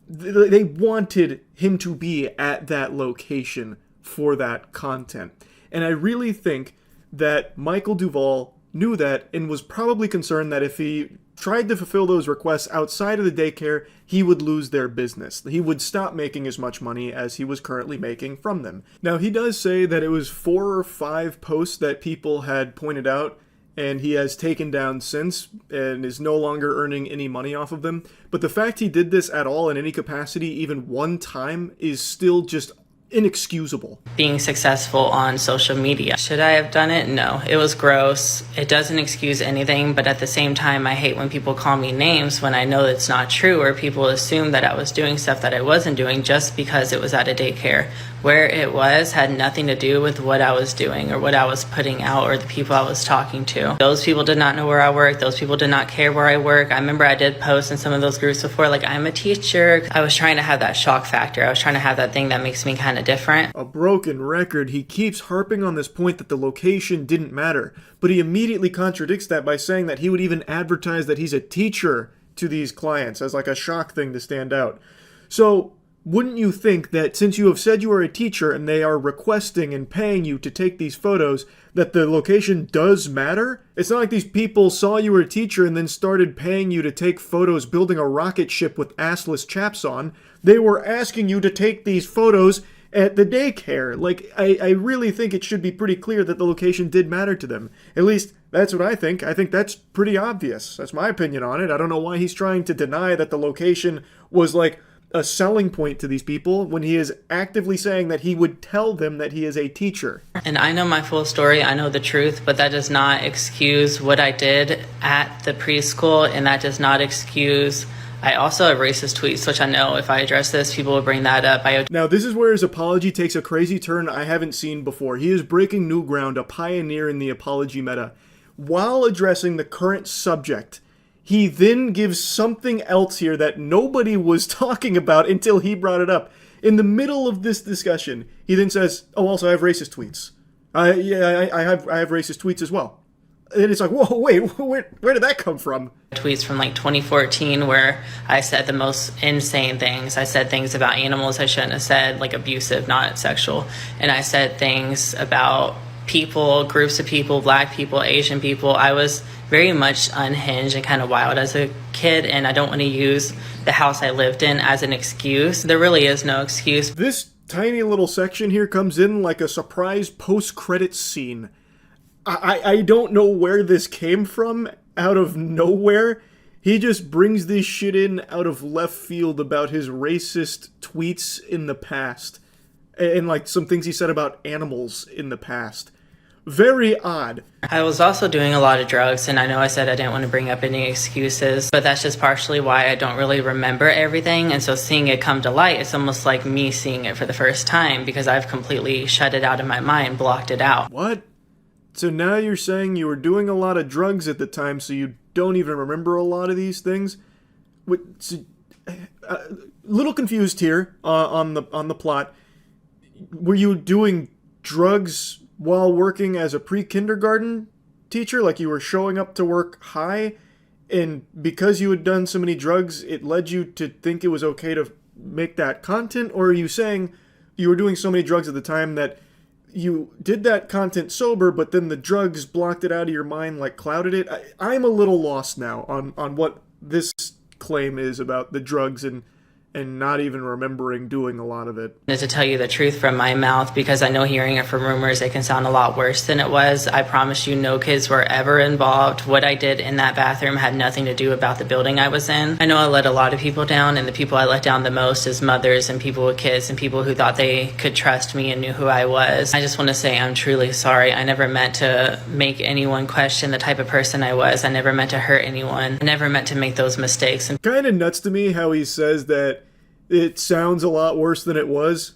Speaker 1: They wanted him to be at that location for that content. And I really think that Michael Duvall knew that and was probably concerned that if he tried to fulfill those requests outside of the daycare, he would lose their business. He would stop making as much money as he was currently making from them. Now, he does say that it was 4 or 5 posts that people had pointed out, and he has taken down since and is no longer earning any money off of them. But the fact he did this at all in any capacity, even one time, is still just inexcusable.
Speaker 2: Being successful on social media. Should I have done it? No. It was gross. It doesn't excuse anything, but at the same time, I hate when people call me names when I know it's not true, or people assume that I was doing stuff that I wasn't doing just because it was at a daycare. Where it was had nothing to do with what I was doing or what I was putting out or the people I was talking to. Those people did not know where I worked. Those people did not care where I work. I remember I did post in some of those groups before, like, I'm a teacher. I was trying to have that shock factor. I was trying to have that thing that makes me kind of different.
Speaker 1: A broken record. He keeps harping on this point that the location didn't matter, but he immediately contradicts that by saying that he would even advertise that he's a teacher to these clients as like a shock thing to stand out. So wouldn't you think that since you have said you are a teacher and they are requesting and paying you to take these photos, that the location does matter? It's not like these people saw you were a teacher and then started paying you to take photos building a rocket ship with assless chaps on. They were asking you to take these photos at the daycare. Like, I really think it should be pretty clear that the location did matter to them. At least, that's what I think. I think that's pretty obvious. That's my opinion on it. I don't know why he's trying to deny that the location was, like, a selling point to these people when he is actively saying that he would tell them that he is a teacher.
Speaker 2: And I know my full story, I know the truth, but that does not excuse what I did at the preschool, and that does not excuse... I also have racist tweets, which I know if I address this, people will bring that up.
Speaker 1: Now, this is where his apology takes a crazy turn I haven't seen before. He is breaking new ground, a pioneer in the apology meta. While addressing the current subject, he then gives something else here that nobody was talking about until he brought it up. In the middle of this discussion, he then says, oh, also I have racist tweets. I have racist tweets as well. And it's like, whoa, wait, where did that come from?
Speaker 2: Tweets from like 2014 where I said the most insane things. I said things about animals I shouldn't have said, like abusive, not sexual. And I said things about people, groups of people, black people, Asian people. I was very much unhinged and kind of wild as a kid, and I don't want to use the house I lived in as an excuse. There really is no excuse.
Speaker 1: This tiny little section here comes in like a surprise post-credits scene. I don't know where this came from, out of nowhere. He just brings this shit in out of left field about his racist tweets in the past. And like some things he said about animals in the past. Very odd.
Speaker 2: I was also doing a lot of drugs, and I know I said I didn't want to bring up any excuses, but that's just partially why I don't really remember everything. And so seeing it come to light, it's almost like me seeing it for the first time because I've completely shut it out of my mind, blocked it out.
Speaker 1: What? So now you're saying you were doing a lot of drugs at the time, so you don't even remember a lot of these things? Little confused here on the plot. Were you doing drugs while working as a pre-kindergarten teacher? Like you were showing up to work high, and because you had done so many drugs, it led you to think it was okay to make that content? Or are you saying you were doing so many drugs at the time that you did that content sober, but then the drugs blocked it out of your mind, like clouded it? I'm a little lost now on what this claim is about the drugs and and not even remembering doing a lot of it.
Speaker 2: To tell you the truth from my mouth, because I know hearing it from rumors, it can sound a lot worse than it was. I promise you no kids were ever involved. What I did in that bathroom had nothing to do about the building I was in. I know I let a lot of people down, and the people I let down the most is mothers and people with kids and people who thought they could trust me and knew who I was. I just want to say I'm truly sorry. I never meant to make anyone question the type of person I was. I never meant to hurt anyone. I never meant to make those mistakes.
Speaker 1: Kind of nuts to me how he says that it sounds a lot worse than it was.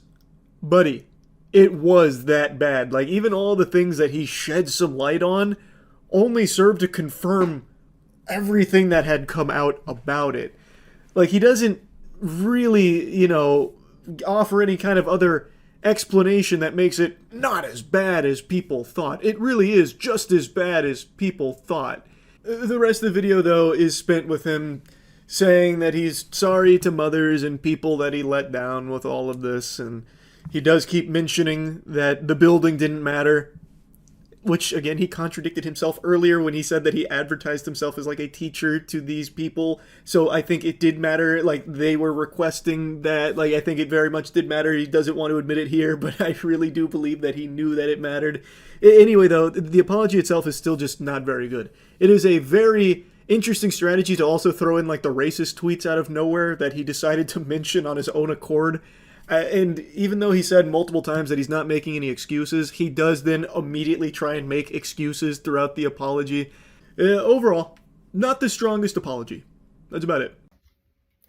Speaker 1: Buddy, it was that bad. Like, even all the things that he shed some light on only served to confirm everything that had come out about it. Like, he doesn't really, you know, offer any kind of other explanation that makes it not as bad as people thought. It really is just as bad as people thought. The rest of the video, though, is spent with him saying that he's sorry to mothers and people that he let down with all of this, and he does keep mentioning that the building didn't matter, which, again, he contradicted himself earlier when he said that he advertised himself as like a teacher to these people. So I think it did matter. Like, they were requesting that. Like, I think it very much did matter. He doesn't want to admit it here, but I really do believe that he knew that it mattered. Anyway, though, the apology itself is still just not very good. It is a very interesting strategy to also throw in like the racist tweets out of nowhere that he decided to mention on his own accord. And even though he said multiple times that he's not making any excuses, he does then immediately try and make excuses throughout the apology. Overall, not the strongest apology. That's about it.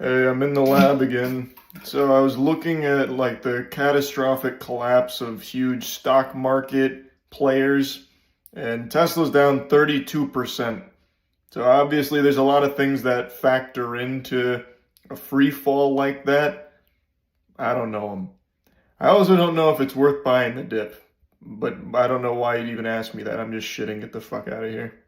Speaker 1: Hey, I'm in the lab again. So I was looking at like the catastrophic collapse of huge stock market players, and Tesla's down 32%. So obviously there's a lot of things that factor into a free fall like that. I don't know them. I also don't know if it's worth buying the dip, but I don't know why you'd even ask me that. I'm just shitting. Get the fuck out of here.